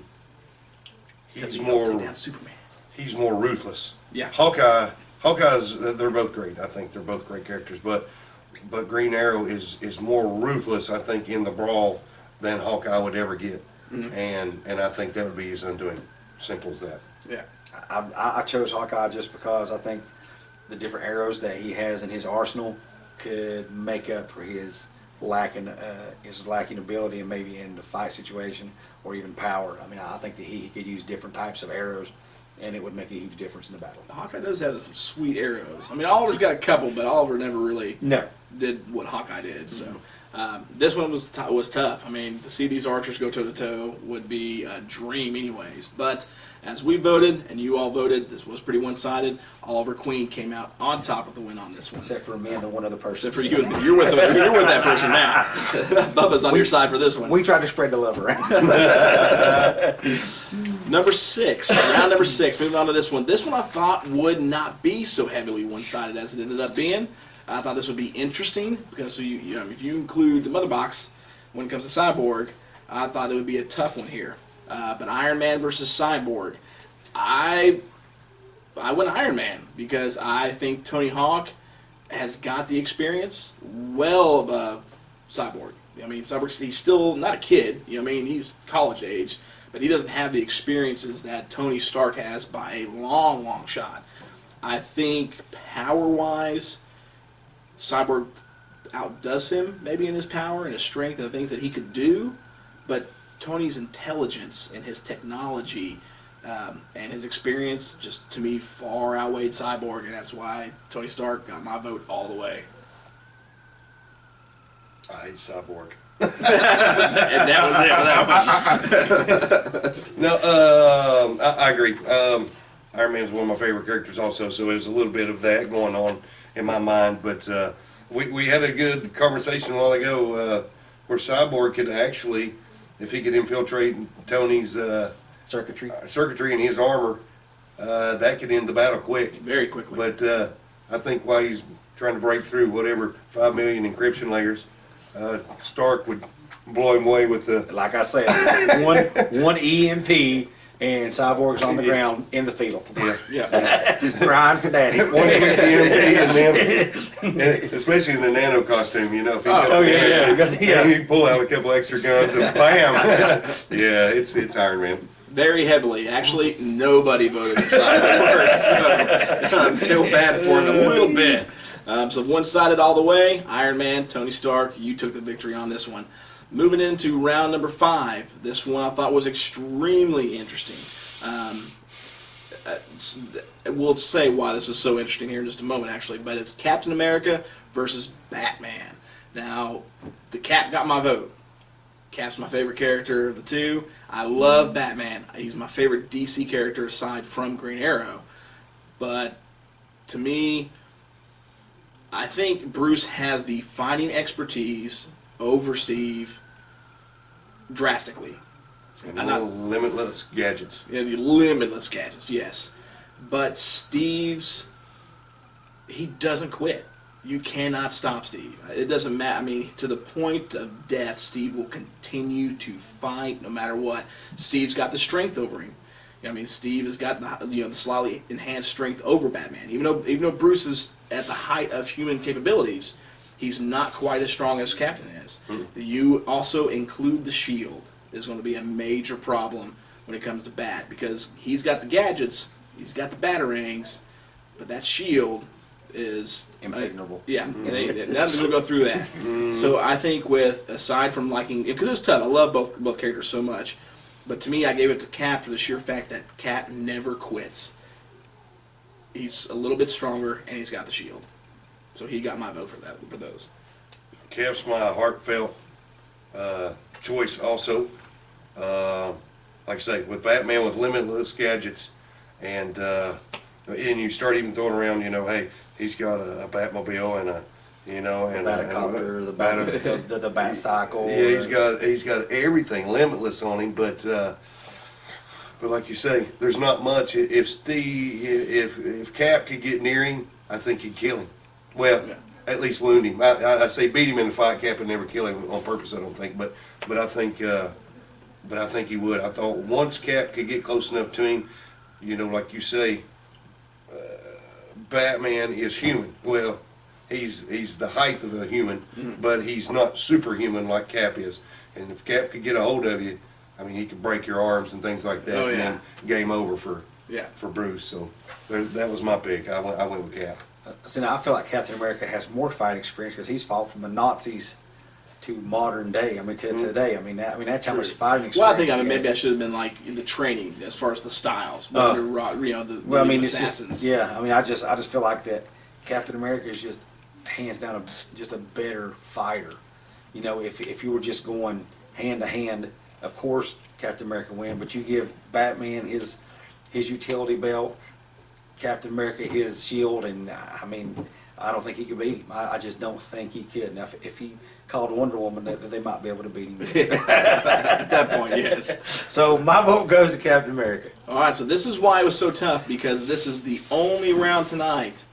He's more take down Superman. He's more ruthless. Yeah. Hawkeye's they're both great. I think they're both great characters, but Green Arrow is more ruthless, I think, in the brawl than Hawkeye would ever get. Mm-hmm. And I think that would be his undoing. Simple as that. Yeah. I chose Hawkeye just because I think the different arrows that he has in his arsenal could make up for his lacking ability and maybe in the fight situation or even power. I think that he could use different types of arrows, and it would make a huge difference in the battle. Hawkeye does have some sweet arrows. Oliver's got a couple, but Oliver never really did what Hawkeye did. So this one was tough. To see these archers go toe to toe would be a dream, anyways. But as we voted and you all voted, this was pretty one-sided. Oliver Queen came out on top of the win on this one. Except for me and the one other person. Except for you, you're with that person now. Bubba's on your side for this one. We tried to spread the love around. Number 6, round number 6. Moving on to this one. This one I thought would not be so heavily one-sided as it ended up being. I thought this would be interesting because if you include the mother box when it comes to Cyborg, I thought it would be a tough one here. But Iron Man versus Cyborg, I went Iron Man because I think Tony Hawk has got the experience well above Cyborg. Cyborg, he's still not a kid. He's college age, but he doesn't have the experiences that Tony Stark has by a long, long shot. I think power-wise, Cyborg outdoes him maybe in his power and his strength and the things that he could do, but Tony's intelligence and his technology and his experience just, to me, far outweighed Cyborg, and that's why Tony Stark got my vote all the way. I hate Cyborg. And that was it. No, I agree. Iron Man's one of my favorite characters also, so there's a little bit of that going on in my mind, but we had a good conversation a while ago where Cyborg could actually, if he could infiltrate Tony's circuitry in his armor, that could end the battle quick. Very quickly. But I think while he's trying to break through whatever 5 million encryption layers, Stark would blow him away with the. Like I said, one EMP and Cyborg's on the ground in the field. Yeah. Crying for daddy. One EMP and especially in the nano costume, you know, if he's got he'd pull out a couple extra guns and bam. Yeah, it's Iron Man. Very heavily. Actually, nobody voted for Cyborg, so I feel bad for him a little bit. So one-sided all the way. Iron Man, Tony Stark, you took the victory on this one. Moving into round number 5. This one I thought was extremely interesting. We'll say why this is so interesting here in just a moment, actually. But it's Captain America versus Batman. Now, the Cap got my vote. Cap's my favorite character of the two. I love Batman. He's my favorite DC character aside from Green Arrow. But to me, I think Bruce has the fighting expertise over Steve drastically. And limitless gadgets. Yeah, the limitless gadgets, yes. But Steve's, he doesn't quit. You cannot stop Steve. It doesn't matter. I mean, to the point of death, Steve will continue to fight no matter what. Steve's got the strength over him. I mean, Steve has got the slightly enhanced strength over Batman. Even though Bruce is at the height of human capabilities, he's not quite as strong as Captain is. You also include the shield. Is going to be a major problem when it comes to Bat, because he's got the gadgets, he's got the batarangs, but that shield is impregnable. Nothing's going to go through that. So I think aside from liking, because it's tough, I love both characters so much, but to me I gave it to Cap for the sheer fact that Cap never quits. He's a little bit stronger and he's got the shield. So he got my vote for those. Cap's my heartfelt choice also. Like I say, with Batman with limitless gadgets, and you start even throwing around, hey, he's got a Batmobile and a Batcopter, the Bat Cycle. Yeah, he's got everything limitless on him, but like you say, there's not much. If Cap could get near him, I think he'd kill him. Well, at least wound him. I say beat him in the fight. Cap would never kill him on purpose, I don't think, but I think he would. I thought once Cap could get close enough to him, like you say, Batman is human. Well, he's the height of a human, but he's not superhuman like Cap is. And if Cap could get a hold of you, I mean, he could break your arms and things like that. Oh, yeah. And then game over for Bruce. So that was my pick. I went with Cap. See, now I feel like Captain America has more fight experience because he's fought from the Nazis to modern day. I mean, to today. I mean, that's how much fighting experience. Well, I think maybe I should have been like in the training as far as the styles. The assassins. I just feel like that Captain America is just hands down just a better fighter. If you were just going hand to hand, of course Captain America win. But you give Batman his utility belt, Captain America his shield, and I don't think he could beat him. I just don't think he could. Now, if he called Wonder Woman, they might be able to beat him. At that point, yes. So my vote goes to Captain America. All right, so this is why it was so tough, because this is the only round tonight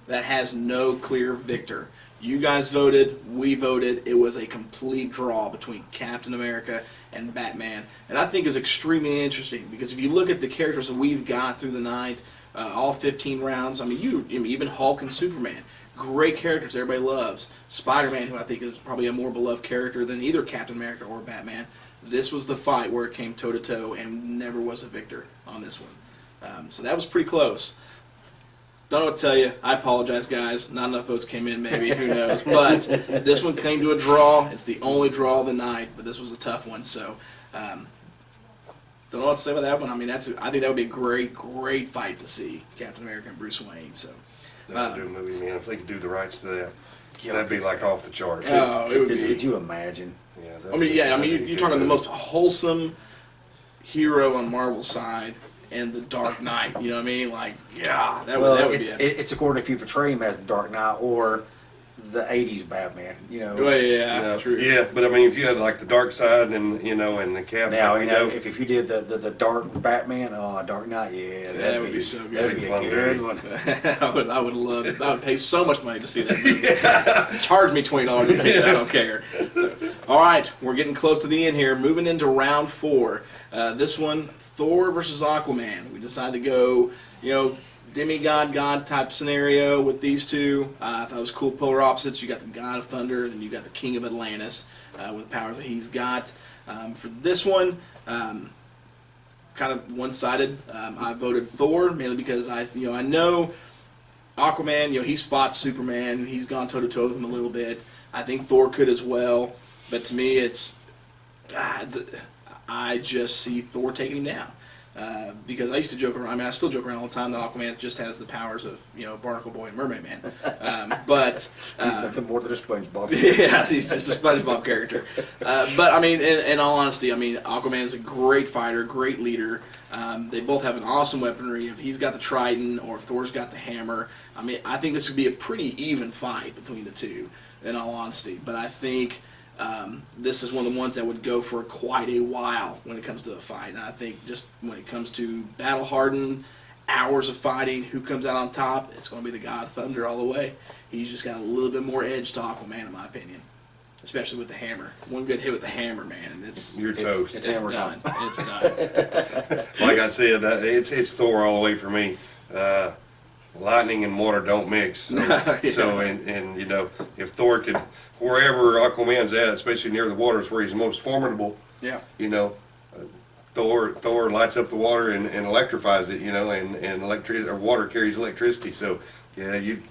that has no clear victor. You guys voted, we voted. It was a complete draw between Captain America and Batman. And I think it's extremely interesting, because if you look at the characters that we've got through the night, all 15 rounds, even Hulk and Superman, great characters everybody loves. Spiderman, who I think is probably a more beloved character than either Captain America or Batman. This was the fight where it came toe-to-toe and never was a victor on this one. So that was pretty close. Don't know what to tell you. I apologize, guys. Not enough votes came in, maybe. Who knows? But this one came to a draw. It's the only draw of the night, but this was a tough one. So don't know what to say about that one. I think that would be a great, great fight to see, Captain America and Bruce Wayne. So That's a good movie, man. If they could do the rights to that, that'd be like off the charts. Could you imagine? Yeah. You're talking the most wholesome hero on Marvel's side and the Dark Knight. You know what I mean? That would be it's according if you portray him as the Dark Knight or the '80s Batman. You know. Well, yeah, You know, true. yeah, but I mean, if you had like the dark side and and the cap, Now, if you did the dark Batman, Dark Knight, yeah, That would be so good. That'd be a good one. I would love it. I would pay so much money to see that movie. Charge me $20 to see it. I don't care. So, all right, we're getting close to the end here. Moving into round 4. This one, Thor versus Aquaman. We decided to go, demigod god type scenario with these two. I thought it was cool, polar opposites. You got the god of thunder, and then you got the king of Atlantis with the powers that he's got. For this one, kind of one-sided. I voted Thor mainly because I know Aquaman. He's fought Superman. He's gone toe-to-toe with him a little bit. I think Thor could as well, but to me, I just see Thor taking him down. Because I used to joke around. I still joke around all the time that Aquaman just has the powers of Barnacle Boy and Mermaid Man. But he's nothing more than a SpongeBob. Yeah, he's just a SpongeBob character. But I mean, in all honesty, Aquaman is a great fighter, great leader. They both have an awesome weaponry. If he's got the trident or if Thor's got the hammer, I think this would be a pretty even fight between the two. In all honesty, but I think. This is one of the ones that would go for quite a while when it comes to a fight. And I think just when it comes to battle-hardened, hours of fighting, who comes out on top, it's going to be the God of Thunder all the way. He's just got a little bit more edge to Aquaman, in my opinion. Especially with the hammer. One good hit with the hammer, man, and you're toast. It's done. It's done. Like I said, it's Thor all the way for me. Lightning and water don't mix. So, so if Thor could, wherever Aquaman's at, especially near the water, is where he's the most formidable. Yeah. Thor lights up the water and electrifies it. And water carries electricity. So yeah, you'd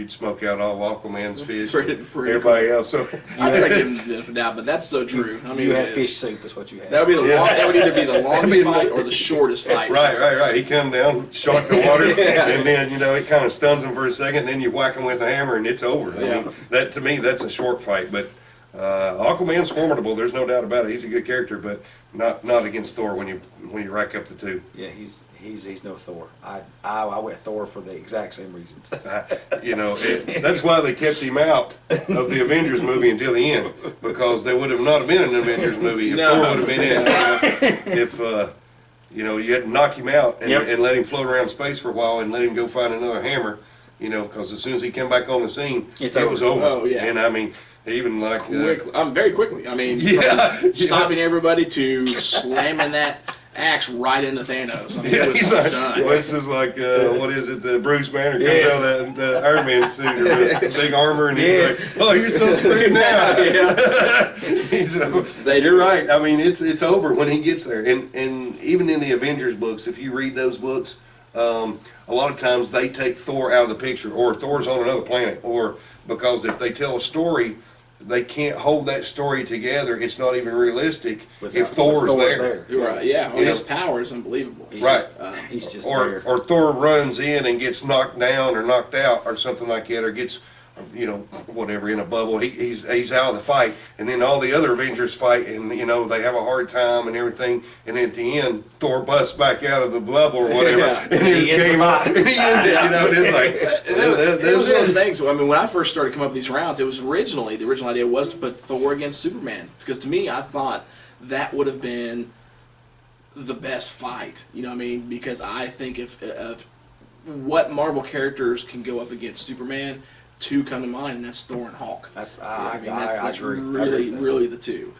smoke out all of Aquaman's fish, everybody else. So I think I give him the benefit of the doubt, but that's so true. You had fish soup, is what you had. That would either be the longest fight or the shortest fight. Right. He come down, shock the water, and then it kind of stuns him for a second, and then you whack him with a hammer, and it's over. I mean, that to me, that's a short fight. But Aquaman's formidable. There's no doubt about it. He's a good character, but not against Thor when you rack up the two. Yeah, he's no Thor. I went Thor for the exact same reasons. That's why they kept him out of the Avengers movie until the end, because they would have not been an Avengers movie if Thor would have been in it. If you had to knock him out and let him float around space for a while and let him go find another hammer. Because as soon as he came back on the scene, it was over. Oh, yeah. And even like very quickly. From stopping everybody to slamming that axe right into Thanos. It was done. Well, this is like what is it? The Bruce Banner comes out of the Iron Man suit or the big armor, and he's like, "Oh, you're so screwed now." You're right. It's over when he gets there. And even in the Avengers books, if you read those books, a lot of times they take Thor out of the picture, or Thor's on another planet, or because if they tell a story, they can't hold that story together. It's not even realistic if Thor's there. Right? Yeah. His power is unbelievable. He's just there. Or Thor runs in and gets knocked down or knocked out or something like that, or gets whatever in a bubble. He's out of the fight, and then all the other Avengers fight, and they have a hard time and everything, and at the end Thor busts back out of the bubble or whatever, and then it's game on, and he ends it. It's like it was one of those things. When I first started coming up with these rounds, it was the original idea was to put Thor against Superman, because to me I thought that would have been the best fight. Because I think if what Marvel characters can go up against Superman. Two come to mind, and that's Thor and Hulk. That's agree. Really the two.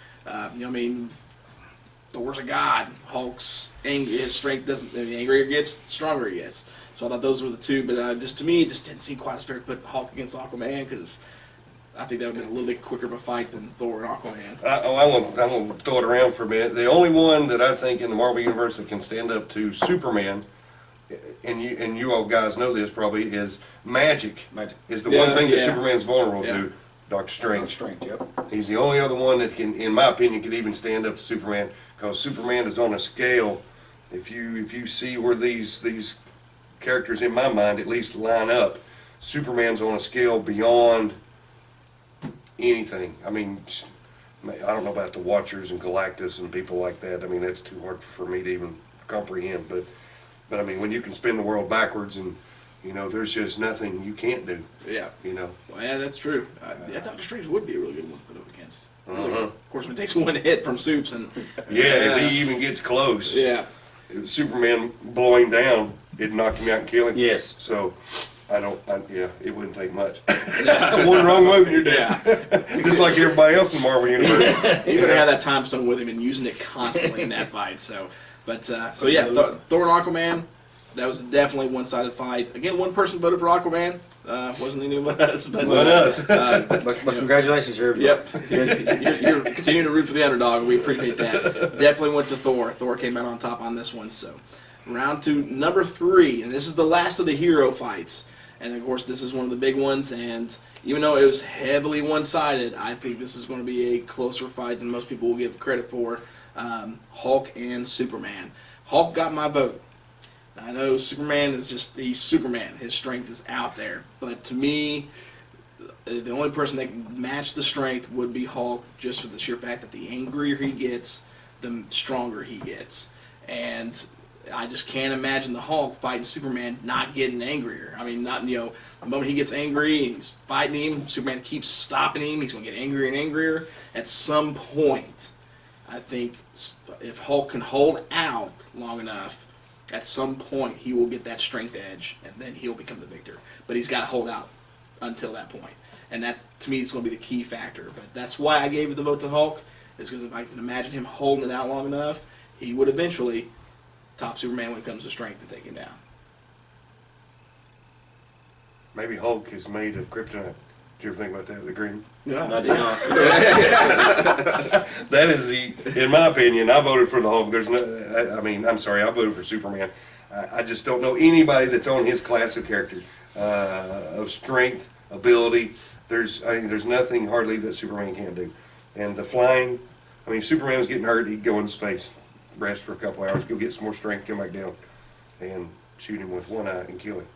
Thor's a god. Hulk's his strength doesn't. The angrier he gets, the stronger he gets. So I thought those were the two. But to me, it just didn't seem quite as fair to put Hulk against Aquaman, because I think that would have been a little bit quicker of a fight than Thor and Aquaman. I'm gonna throw it around for a minute. The only one that I think in the Marvel universe that can stand up to Superman, and you all guys know this probably, is magic. Is the one thing that Superman's vulnerable to. Doctor Strange. Yep. He's the only other one that can, in my opinion, could even stand up to Superman, because Superman is on a scale. If you see where these characters, in my mind at least, line up, Superman's on a scale beyond anything. I don't know about the Watchers and Galactus and people like that. That's too hard for me to even comprehend. But when you can spin the world backwards and You know, there's just nothing you can't do. Yeah. You know. Well, yeah, that's true. Yeah, Doctor Strange would be a really good one to put up against. Really. Uh-huh. Of course, when it takes one hit from Soups and Yeah, if he even gets close. yeah. If Superman blow him down, it'd knock him out and kill him. Yes. So, yeah, it wouldn't take much. One wrong move and you're dead. Yeah. Just like everybody else in the Marvel Universe. He's gonna have that time stone with him and using it constantly in that fight. So, so yeah, Thor and Aquaman. That was definitely one-sided fight. Again, one person voted for Aquaman. Wasn't any of us. But, Not us. But congratulations, everybody. Yep. You're continuing to root for the underdog. We appreciate that. Definitely went to Thor. Thor came out on top on this one. So, round to number 3, and this is the last of the hero fights. And of course, this is one of the big ones. And even though it was heavily one-sided, I think this is going to be a closer fight than most people will give credit for. Hulk and Superman. Hulk got my vote. I know Superman is he's Superman. His strength is out there. But to me, the only person that can match the strength would be Hulk, just for the sheer fact that the angrier he gets, the stronger he gets. And I just can't imagine the Hulk fighting Superman not getting angrier. I mean, the moment he gets angry, he's fighting him, Superman keeps stopping him, he's going to get angrier and angrier. At some point, I think if Hulk can hold out long enough, at some point he will get that strength edge, and then he'll become the victor. But he's got to hold out until that point. And that, to me, is going to be the key factor. But that's why I gave the vote to Hulk, is because if I can imagine him holding it out long enough, he would eventually top Superman when it comes to strength and take him down. Maybe Hulk is made of kryptonite. Did you ever think about that? The green? Yeah. I did not. That is in my opinion, I voted for the Hulk. I'm sorry, I voted for Superman. I just don't know anybody that's on his class of character, of strength, ability. There's nothing hardly that Superman can't do. And the flying, if Superman was getting hurt, he'd go into space, rest for a couple hours, go get some more strength, come back down, and shoot him with one eye and kill him.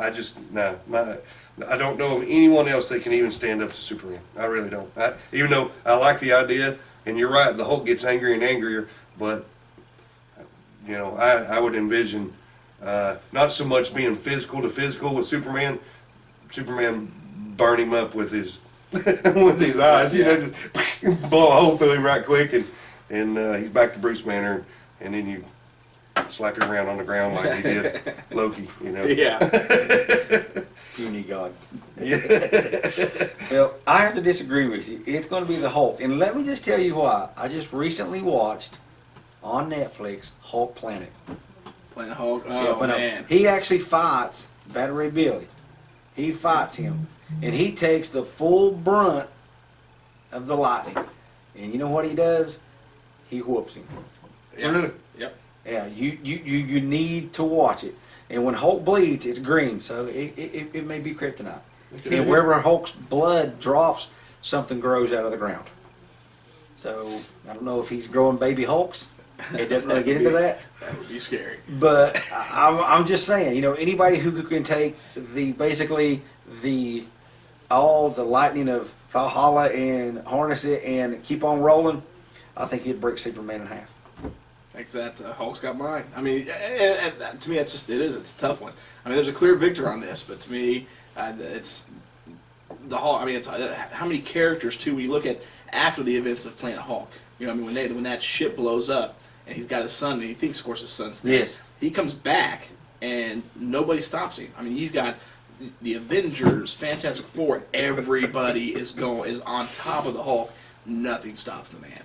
I don't know of anyone else that can even stand up to Superman. I really don't. Even though I like the idea, and you're right, the Hulk gets angrier and angrier, but I would envision not so much being physical to physical with Superman. Superman burn him up with his with his eyes, just blow a hole through him right quick, and he's back to Bruce Banner, and then you slap him around on the ground like he did Loki, Yeah. Puny God. Yeah. Well, I have to disagree with you. It's going to be the Hulk. And let me just tell you why. I just recently watched on Netflix Hulk Planet. Planet Hulk? Oh, man. He actually fights Battery Billy. He fights him. And he takes the full brunt of the lightning. And you know what he does? He whoops him. Yeah. Yep. Yeah, you need to watch it. And when Hulk bleeds, it's green, so it may be kryptonite. And wherever Hulk's blood drops, something grows out of the ground. So I don't know if he's growing baby Hulks. It doesn't really get into that. That would be scary. But I'm just saying, anybody who can take all the lightning of Valhalla and harness it and keep on rolling, I think he'd break Superman in half. Thanks that Hulk's got mine. And to me, it's a tough one. There's a clear victor on this, but to me, it's the Hulk. It's how many characters too we look at after the events of Planet Hulk. When that ship blows up and he's got his son, and he thinks, of course, his son's dead. Yes. He comes back and nobody stops him. He's got the Avengers, Fantastic Four, everybody is on top of the Hulk. Nothing stops the man.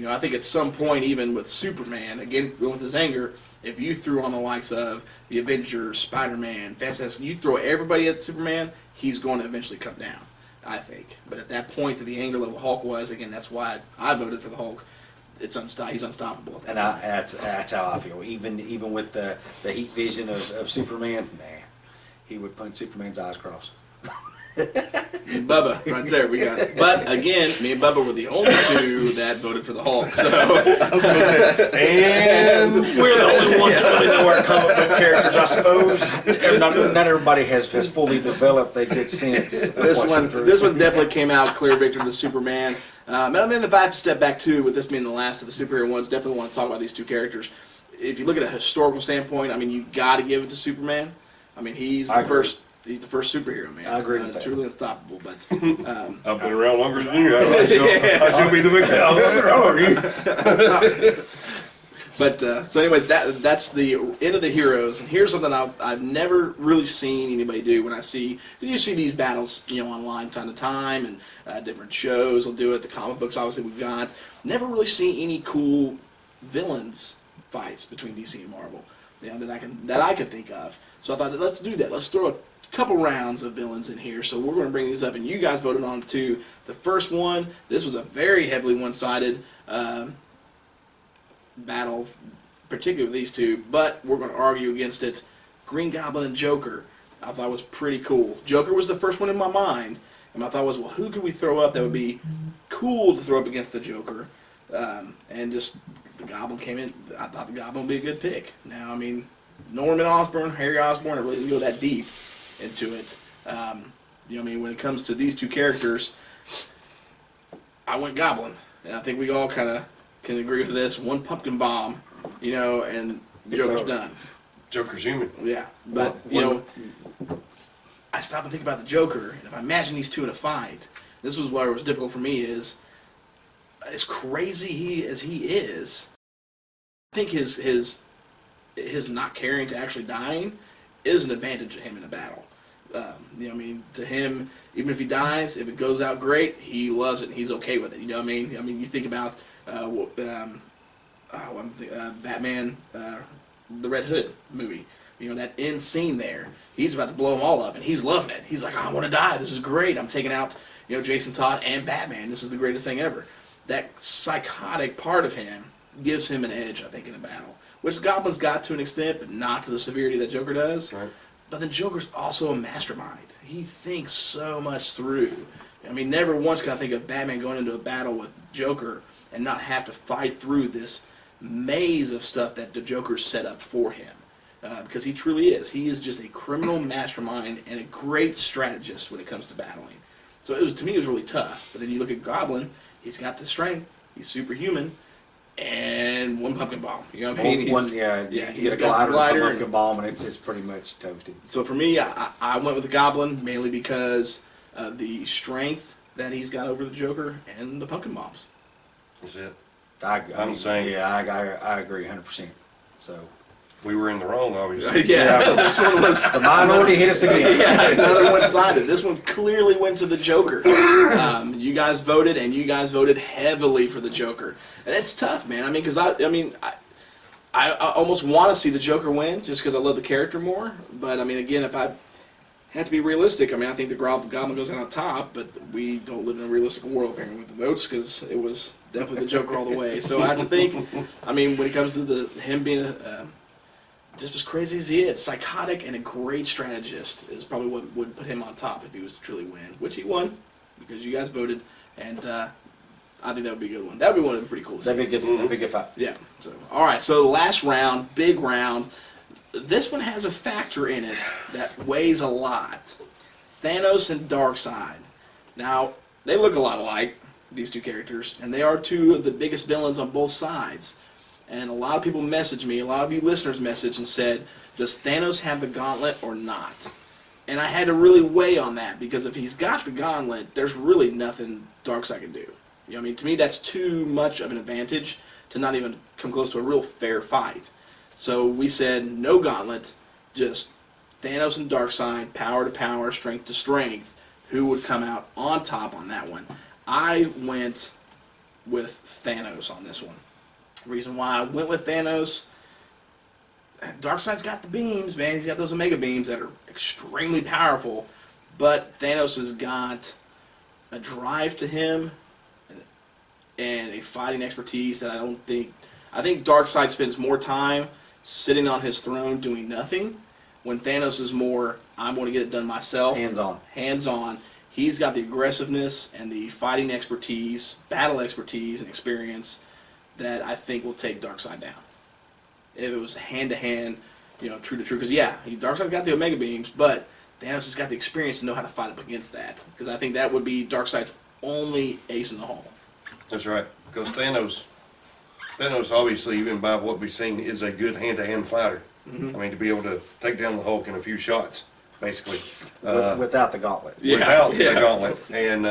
I think at some point, even with Superman, again, with his anger, if you threw on the likes of the Avengers, Spiderman, Fantastic, you throw everybody at Superman, he's going to eventually come down, I think. But at that point, that the anger level Hulk was, again, that's why I voted for the Hulk. He's unstoppable. And that's how I feel. Even with the heat vision of Superman, he would punch Superman's eyes crossed. And Bubba, right there, we got it. But again, me and Bubba were the only two that voted for the Hulk. So, and we're the only ones that really know our comic book characters, I suppose. Not everybody has fully developed a good sense. This one definitely came out clear victor to Superman. And then if I have to step back too, with this being the last of the superhero ones, definitely want to talk about these two characters. If you look at a historical standpoint, you got to give it to Superman. I mean, he's I the agree. first. He's the first superhero, man. I agree with that. Truly unstoppable, but I've been around longer than you have. I should be the victim. But so anyways, that's the end of the heroes. And here's something I've never really seen anybody do. When you see these battles, online time to time, and different shows will do it. The comic books, obviously, we've got. Never really seen any cool villains fights between DC and Marvel, that I can think of. So I thought, let's do that. Let's throw a couple rounds of villains in here. So we're going to bring these up, and you guys voted on two. The first one, this was a very heavily one-sided battle, particularly with these two, but we're going to argue against it. Green Goblin and Joker, I thought was pretty cool. Joker was the first one in my mind, and my thought was, well, who could we throw up that would be cool to throw up against the Joker? And just the Goblin came in. I thought the Goblin would be a good pick. Now, I mean, Norman Osborn, Harry Osborn, I really didn't go that deep into it. When it comes to these two characters, I went Goblin, and I think we all kind of can agree with this. One pumpkin bomb, and Joker's done. Joker's human. Yeah, but I stop and think about the Joker, and if I imagine these two in a fight, this was where it was difficult for me. Is as crazy as he is, I think his not caring to actually dying is an advantage to him in a battle. To him, even if he dies, if it goes out great, he loves it and he's okay with it. You think about Batman, the Red Hood movie. That end scene there, he's about to blow them all up and he's loving it. He's like, I want to die. This is great. I'm taking out, Jason Todd and Batman. This is the greatest thing ever. That psychotic part of him gives him an edge, I think, in a battle. Which Goblin's got to an extent, but not to the severity that Joker does. Right. But then Joker's also a mastermind. He thinks so much through. Never once can I think of Batman going into a battle with Joker and not have to fight through this maze of stuff that the Joker's set up for him. Because he truly is. He is just a criminal mastermind and a great strategist when it comes to battling. So to me, it was really tough. But then you look at Goblin, he's got the strength, he's superhuman, and one pumpkin bomb. You know what I mean? You get a glider, and a pumpkin bomb, and it's pretty much toasted. So for me, I went with the Goblin mainly because of the strength that he's got over the Joker and the pumpkin bombs. That's it. I'm saying. Yeah, I agree 100%. So we were in the wrong, obviously. So this one was the minority hit us again. Another one-sided. This one clearly went to the Joker. You guys voted, and you guys voted heavily for the Joker, and it's tough, man. Because I almost want to see the Joker win just because I love the character more. But again, if I had to be realistic, I think the Goblin goes out on top, but we don't live in a realistic world apparently with the votes because it was definitely the Joker all the way. So I have to think. When it comes to him being just as crazy as he is, psychotic and a great strategist is probably what would put him on top if he was to truly win, which he won because you guys voted, and I think that would be a good one. That would be one of the pretty cool to see. That'd be a good fight. Yeah. So all right. So the last round, big round. This one has a factor in it that weighs a lot. Thanos and Darkseid. Now they look a lot alike, these two characters, and they are two of the biggest villains on both sides. And a lot of people messaged me, a lot of you listeners messaged and said, does Thanos have the gauntlet or not? And I had to really weigh on that, because if he's got the gauntlet, there's really nothing Darkseid can do. To me, that's too much of an advantage to not even come close to a real fair fight. So we said, no gauntlet, just Thanos and Darkseid, power to power, strength to strength. Who would come out on top on that one? I went with Thanos on this one. The reason why I went with Thanos, Darkseid's got the beams, man. He's got those Omega beams that are extremely powerful. But Thanos has got a drive to him and a fighting expertise that I think Darkseid spends more time sitting on his throne doing nothing, when Thanos is more, I'm going to get it done myself. Hands-on. He's got the aggressiveness and the fighting expertise, battle expertise and experience that I think will take Darkseid down. If it was hand-to-hand, true to true. Because, Darkseid's got the Omega beams, but Thanos has got the experience to know how to fight up against that. Because I think that would be Darkseid's only ace in the hole. That's right. Because Thanos, obviously, even by what we've seen, is a good hand-to-hand fighter. I mean, to be able to take down the Hulk in a few shots, basically. Without the gauntlet. Without the gauntlet. And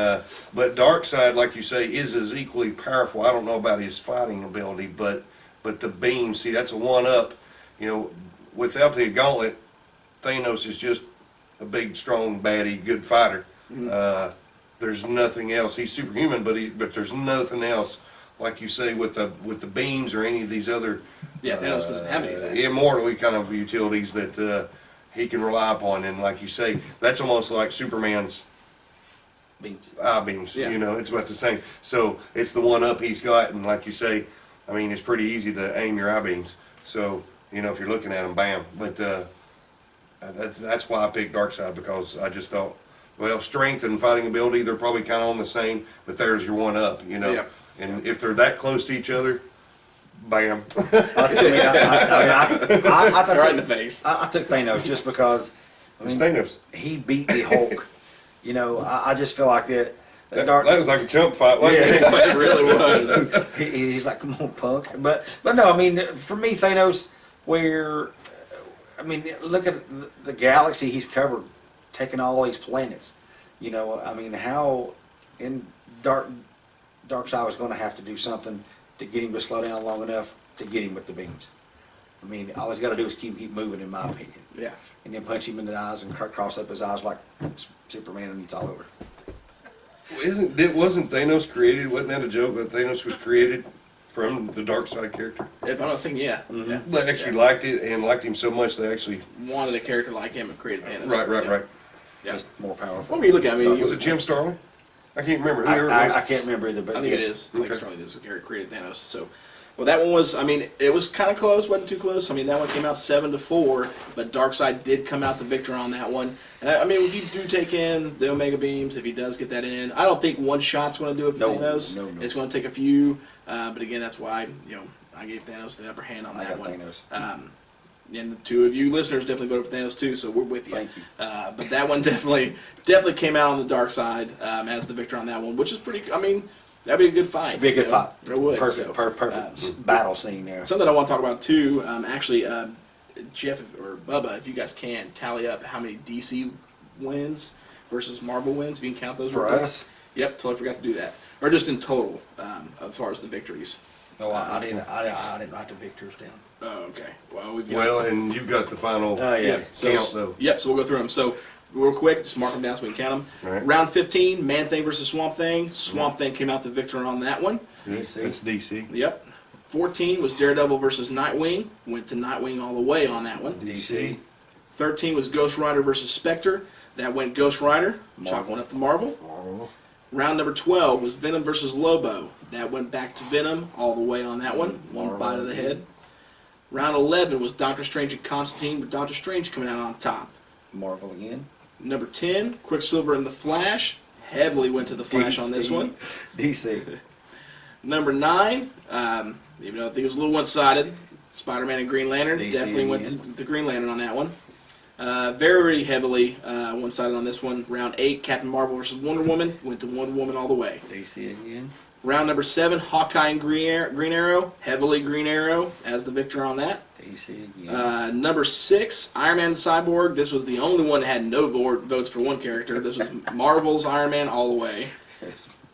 but Darkseid, like you say, is as equally powerful. I don't know about his fighting ability, but the beam, see, that's a one-up. You know, without the gauntlet, Thanos is just a big, strong, baddie, good fighter. There's nothing else. He's superhuman, but there's nothing else, like you say, with the beams or any of these other Thanos doesn't have any of that. immortally kind of utilities that he can rely upon. And like you say, that's almost like Superman's Beams. eye beams. Yeah. You know, it's about the same. So it's the one up he's got, and like you say, I mean, it's pretty easy to aim your eye beams. So you know, if you're looking at them, bam. But that's why I picked Darkseid, because I just thought, well, strength and fighting ability, they're probably kind of on the same, but there's your one up, you know. Yeah. And if they're that close to each other, bam. I thought Right in the face. I took Thanos just because It's Thanos. he beat the Hulk. You know, I just feel like that. That was like a chump fight, wasn't it? It really was. He's like, come on, punk. But no, I mean, for me, Thanos, I mean, look at the galaxy he's covered, taking all these planets. You know, I mean, how in Darkseid was going to have to do something to get him to slow down long enough to get him with the beams. I mean, all he's got to do is keep moving, in my opinion. Yeah. And then punch him in the eyes and cross up his eyes like Superman, and it's all over. Wasn't Thanos created? Wasn't that a joke that Thanos was created from the Darkseid character? If I'm not saying, yeah. They actually liked it and liked him so much they actually Wanted a character like him and created Thanos. right. Yeah. Just more powerful. When you look at me, Was it Jim Starlin? I can't remember. Whoever it was. I can't remember either, but I think yes. it is. I think Starling is who created Thanos. So, well, that one was. I mean, it was kind of close. wasn't too close. I mean, that one came out 7-4, but Darkseid did come out the victor on that one. And I mean, if you do take in the Omega beams, if he does get that in, I don't think one shot's going to do it for Thanos. No. It's going to take a few. But again, that's why I gave Thanos the upper hand on I that got one. Thanos. And the two of you listeners definitely voted for Thanos too, so we're with you. Thank you. But that one definitely came out on the dark side as the victor on that one, which is pretty. I mean, that'd be a good fight. It'd be a good fight. It would. Perfect, so, perfect battle scene there. Something I want to talk about too. Actually, Jeff or Bubba, if you guys can tally up how many DC wins versus Marvel wins, if you can count those For real quick. us? Yep, totally forgot to do that. Or just in total, as far as the victories. No, I didn't write the victors down. Oh, okay. Well, we've got and you've got the final so, count though. Yep, so we'll go through them. So, real quick, just mark them down so we can count them. Right. Round 15, Man-Thing versus Swamp Thing. Swamp Thing came out the victor on that one. That's DC. Yep. 14 was Daredevil versus Nightwing. Went to Nightwing all the way on that one. DC. 13 was Ghost Rider versus Spectre. That went Ghost Rider. Chalk one up to Marvel. Round number 12 was Venom versus Lobo. That went back to Venom all the way on that one. One bite of the head. Round 11 was Doctor Strange and Constantine, with Doctor Strange coming out on top. Marvel again. Number 10, Quicksilver and the Flash. Heavily went to the Flash on this one. DC. Number 9, even though I think it was a little one-sided, Spiderman and Green Lantern. DC Definitely went to Green Lantern on that one. Very heavily one-sided on this one. Round 8, Captain Marvel versus Wonder Woman. Went to Wonder Woman all the way. DC again. Round number 7, Hawkeye and Green Arrow. Heavily Green Arrow as the victor on that. DC again. Number 6, Iron Man and Cyborg. This was the only one that had no votes for one character. This was Marvel's Iron Man all the way.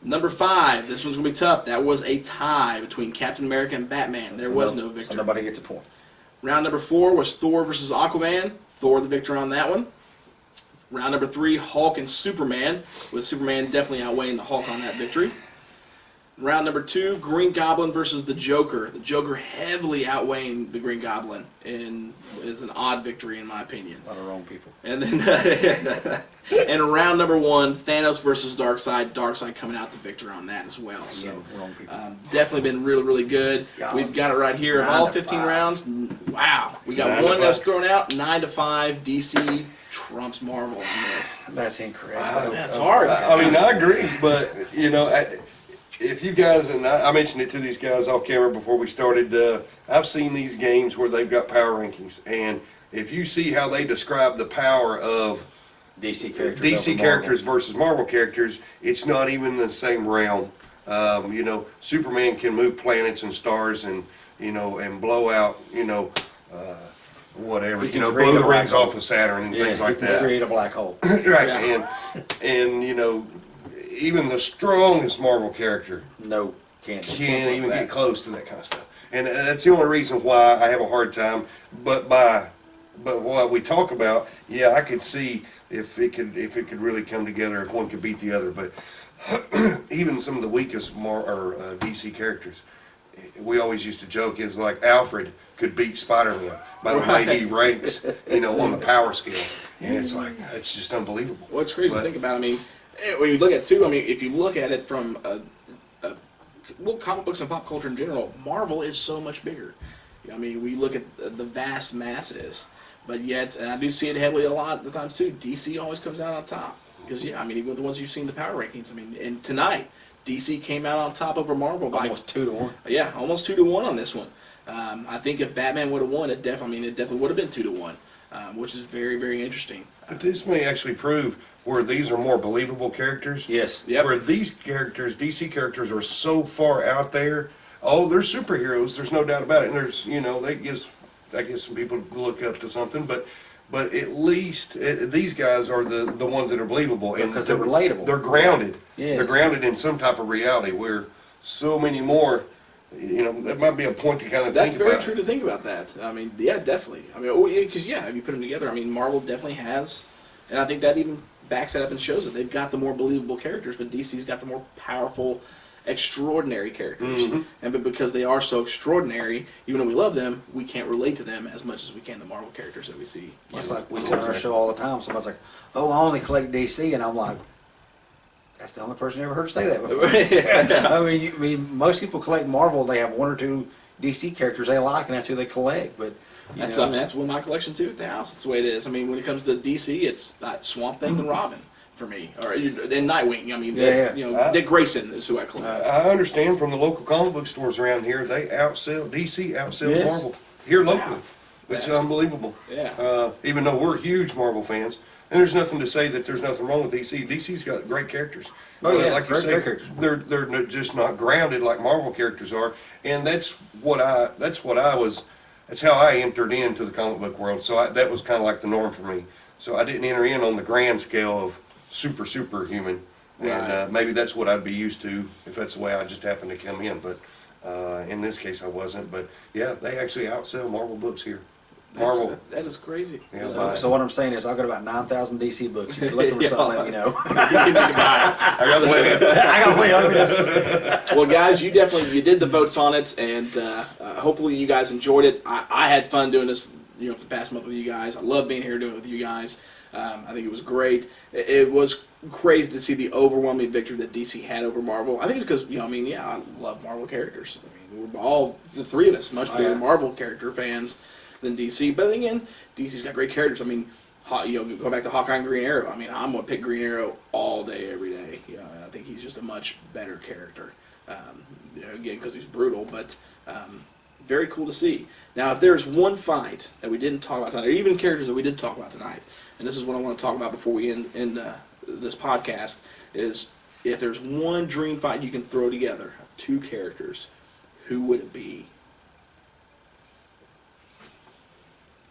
Number 5, this one's going to be tough. That was a tie between Captain America and Batman. There was no victor. So nobody gets a point. Round number 4 was Thor versus Aquaman. Thor the victor on that one. Round number 3, Hulk and Superman, with Superman definitely outweighing the Hulk on that victory. Round number 2, Green Goblin versus the Joker. The Joker heavily outweighing the Green Goblin, and is an odd victory in my opinion. A lot of wrong people. And then, and round number 1, Thanos versus Darkseid. Darkseid coming out the victor on that as well. So wrong people. definitely been really, really good. Yeah. We've got it right here. Of all 15 rounds, wow, we got 1 that was thrown out. 9-5. DC trumps Marvel on this. That's incorrect. That's hard. I mean, I agree, but you know, if you guys, and I mentioned it to these guys off camera before we started, I've seen these games where they've got power rankings, and if you see how they describe the power of DC characters versus Marvel characters, it's not even in the same realm. You know, Superman can move planets and stars, and you know, and blow out, you know, whatever, He you can know, create blow a the black rings hole. off of Saturn and things he like can that. create a black hole. Right, Yeah. and you know, even the strongest Marvel character No, can't even get close to that kind of stuff. And that's the only reason why I have a hard time. But what we talk about, yeah, I could see if it could really come together, if one could beat the other. But even some of the weakest DC characters, we always used to joke is like Alfred could beat Spiderman by the way he ranks, you know, on the power scale. And it's like, it's just unbelievable. Well, it's crazy to think about. I mean, when you look at it too, I mean, if you look at it from well, comic books and pop culture in general, Marvel is so much bigger. I mean, we look at the vast masses, but yet, and I do see it heavily a lot of the times too, DC always comes out on top. Because, yeah, I mean, even with the ones you've seen the power rankings, I mean, and tonight, DC came out on top over Marvel by Almost 2-1. Yeah, almost 2-1 on this one. I think if Batman would have won, it definitely would have been 2-1, which is very, very interesting. But this may actually prove where these are more believable characters. Yes. Yep. Where these characters, DC characters, are so far out there. Oh, they're superheroes. There's no doubt about it. And there's, you know, I guess some people look up to something, but at least these guys are the ones that are believable, and Because they're relatable. They're grounded. Yes. They're grounded in some type of reality. Where so many more, you know, that might be a point to kind of That's think very about. true to think about that. I mean, yeah, definitely. I mean, because if you put them together, I mean, Marvel definitely has, and I think that even backs it up and shows that they've got the more believable characters, but DC's got the more powerful, extraordinary characters. Mm-hmm. But because they are so extraordinary, even though we love them, we can't relate to them as much as we can the Marvel characters that we see. It's like we say on our show all the time. Somebody's like, "Oh, I only collect DC," and I'm like, "That's the only person I ever heard say that before." I mean, most people collect Marvel. They have 1 or 2 DC characters they like, and that's who they collect. But That's one of my collection too at the house. That's the way it is. I mean, when it comes to DC, it's Swamp Thing and Robin for me, or then Nightwing. I mean, you know, Dick Grayson is who I collect. I understand from the local comic book stores around here, they DC outsells Yes. Marvel here locally, which is That's- unbelievable. Yeah. Even though we're huge Marvel fans, and there's nothing to say that there's nothing wrong with DC. DC's got great characters. Oh, yeah, like you great say, characters. they're just not grounded like Marvel characters are, and that's how I entered into the comic book world. So that was kind of like the norm for me. So I didn't enter in on the grand scale of superhuman, and Right. maybe that's what I'd be used to if that's the way I just happened to come in. But in this case, I wasn't. But yeah, they actually outsell Marvel books here. Marvel. That is crazy. Yeah, so what I'm saying is, I've got about 9,000 DC books. If you're looking for something, let me know. I got the way. I got plenty. Let me know. Well, guys, you did the votes on it, and hopefully you guys enjoyed it. I had fun doing this, you know, for the past month with you guys. I love being here doing it with you guys. I think it was great. It was crazy to see the overwhelming victory that DC had over Marvel. I think it's because, you know, I mean, yeah, I love Marvel characters. I mean, we're all, the 3 of us, much bigger Marvel character fans than DC. But again, DC's got great characters. I mean, you know, go back to Hawkeye and Green Arrow. I mean, I'm going to pick Green Arrow all day, every day. You know, I think he's just a much better character. You know, again, because he's brutal, but very cool to see. Now, if there's one fight that we didn't talk about tonight, or even characters that we did talk about tonight, and this is what I want to talk about before we end this podcast, is if there's one dream fight you can throw together of 2 characters, who would it be?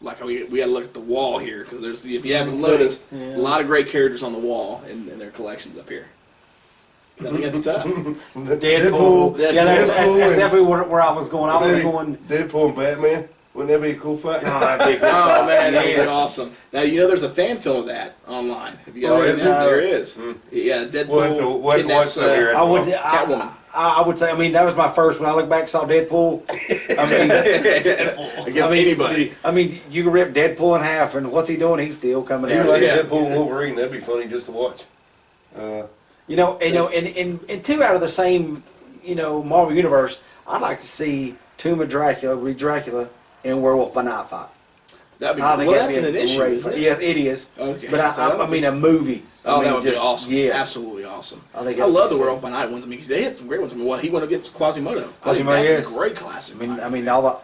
Like, we got to look at the wall here, because if you haven't noticed, a lot of great characters on the wall in their collections up here. I think that's tough. Deadpool. Yeah, that's definitely where I was going. I was going. Deadpool and Batman. Wouldn't that be a cool fight? Oh man, that would be awesome. Now you know there's a fan film of that online. Have you guys seen that? There is. Yeah, Deadpool. We'll have to watch that here. Catwoman. I would say. I mean, that was my first. When I look back, saw Deadpool. I mean, Against anybody. I mean, you can rip Deadpool in half, and what's he doing? He's still coming out. Like Deadpool and Wolverine. That'd be funny just to watch. You know, and 2 out of the same, you know, Marvel universe. I'd like to see Tomb of Dracula, read Dracula, and Werewolf by Night fight. That'd be well. That's an issue, isn't it? Yes, it is. Okay. But I mean, a movie. Oh, I mean, that would be just, awesome. Yes. Absolutely awesome. I love the Werewolf by Night ones. I mean, 'cause they had some great ones. I mean, well, he went against Quasimodo. That's a great classic. I mean, all the,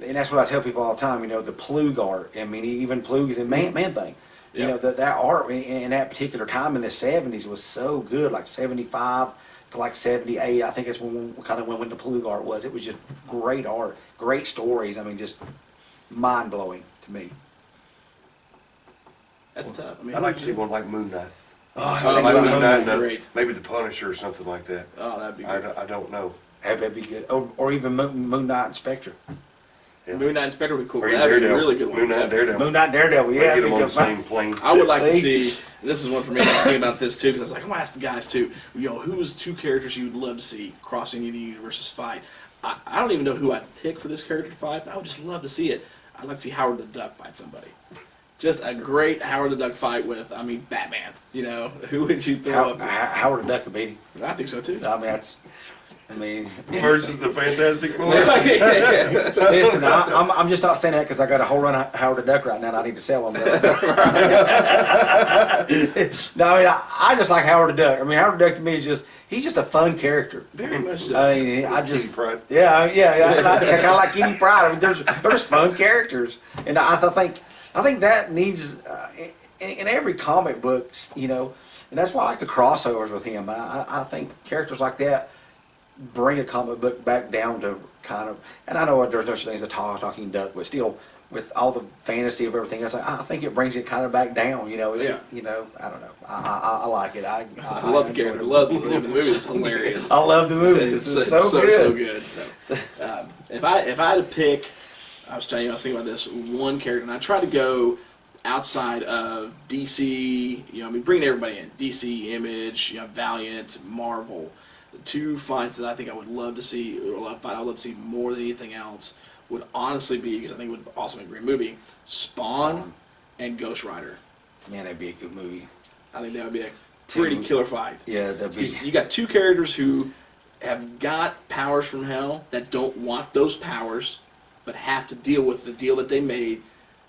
and that's what I tell people all the time. You know, the Plug art. I mean, even Plug is in ManThing. You know, that art in that particular time in the 70s was so good, like 75 to like 78. I think that's when the Plug art was. It was just great art, great stories. I mean, just mind blowing. to me. That's tough. I mean, I'd like to see one like Moon Knight. Oh, Like Moon Knight, would be great. maybe the Punisher or something like that. Oh, that'd be great. I don't know. that'd be good. Or even Moon Knight and Spectre. Yeah. Moon Knight and Spectre would be cool. Or even That'd be a Daredevil. really good one. Moon Knight and Daredevil. Moon Knight and Daredevil, yeah. Get that'd them be on the good. same plane. I would like to See? see, and this is one for me, I was thinking about this too, because I was like, I'm going to ask the guys too, who's two characters you would love to see crossing the universes fight? I don't even know who I'd pick for this character to fight, but I would just love to see it. I'd like to see Howard the Duck fight somebody. Just a great Howard the Duck fight with, Batman. Who would you throw up? Howard the Duck could beat him. I think so too. Versus the Fantastic Four. Listen, I'm just not saying that because I got a whole run of Howard the Duck right now and I need to sell them. No, I just like Howard the Duck. Howard the Duck to me is he's just a fun character. Very much so. Kitty Pryde. Yeah, and I kind of like Kitty Pryde. They're just fun characters, and I think that needs in every comic book, and that's why I like the crossovers with him. I think characters like that bring a comic book back down to kind of, and I know there's no such thing as a talking duck, but still, with all the fantasy of everything else, I think it brings it kind of back down. I don't know. I like it. I love the character. Love the movie. The movie is hilarious. I love the movie. It's so good. So, if I had to pick, I was thinking about this one character, and I try to go outside of DC. Bringing everybody in: DC, Image, Valiant, Marvel. The two fights that I think I would love to see, I would love to see more than anything else, would honestly be, because I think it would also make a great movie, Spawn and Ghost Rider. Man, that'd be a good movie. I think that would be a pretty killer fight. Yeah, that'd be. You got two characters who have got powers from hell that don't want those powers, but have to deal with the deal that they made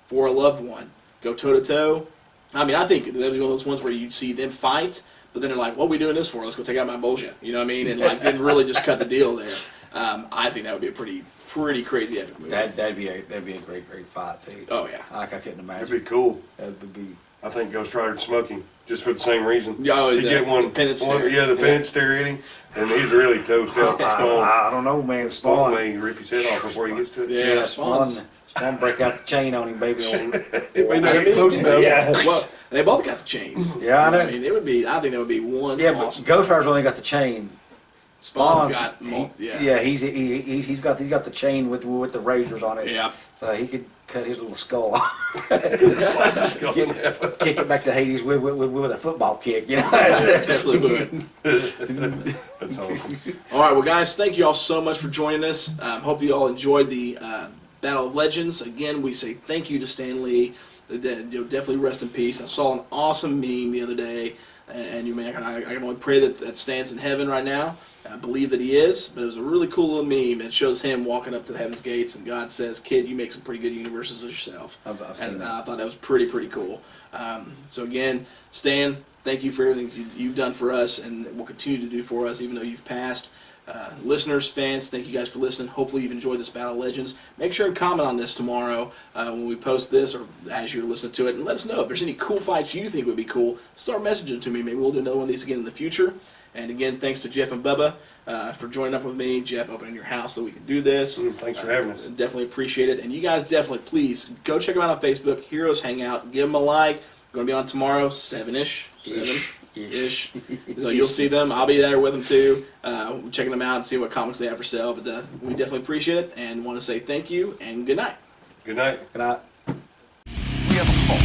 for a loved one. Go toe to toe. I think that'd be one of those ones where you'd see them fight, but then they're like, "What are we doing this for? Let's go take out my bullshit." You know what I mean? And didn't really just cut the deal there. I think that would be a pretty crazy epic movie. That'd be a great fight too. Oh yeah. I couldn't imagine. It'd be cool. That'd be. I think Ghost Rider'd smoke him just for the same reason. Yeah, He'd get one penance stare. Yeah, the penance stare at him, and he'd really toast out the Spawn. I don't know, man. Spawn may rip his head off before he gets to it. Yeah, Spawn break out the chain on him, baby. It may not get close enough. Yeah. Well, they both got the chains. Yeah, I know. It would be. I think that would be one. Yeah, awesome. but Ghost Rider's only got the chain. Spawn's got. He's got the chain with the razors on it. Yeah. So he could cut his little skull off. Slice his skull in half. Kick it back to Hades with a football kick. Definitely would. That's awesome. All right, well, guys, thank you all so much for joining us. Hope you all enjoyed the Battle of Legends. Again, we say thank you to Stan Lee. Definitely rest in peace. I saw an awesome meme the other day, and I can only pray that Stan's in heaven right now. I believe that he is, but it was a really cool little meme. It shows him walking up to heaven's gates, and God says, "Kid, you make some pretty good universes of yourself." I've seen that. I thought that was pretty cool. So again, Stan, thank you for everything you've done for us, and will continue to do for us, even though you've passed. Listeners, fans, thank you guys for listening. Hopefully you've enjoyed this Battle of Legends. Make sure and comment on this tomorrow when we post this, or as you're listening to it, and let us know if there's any cool fights you think would be cool. Start messaging to me. Maybe we'll do another one of these again in the future. And again, thanks to Jeff and Bubba for joining up with me. Jeff opening your house so we can do this. Thanks for having us. Definitely appreciate it. And you guys definitely, please, go check them out on Facebook, Heroes Hangout. Give them a like. Going to be on tomorrow, 7-ish. So you'll see them. I'll be there with them too, checking them out and see what comics they have for sale. But we definitely appreciate it and want to say thank you and good night. Good night. Good night. We have a fault.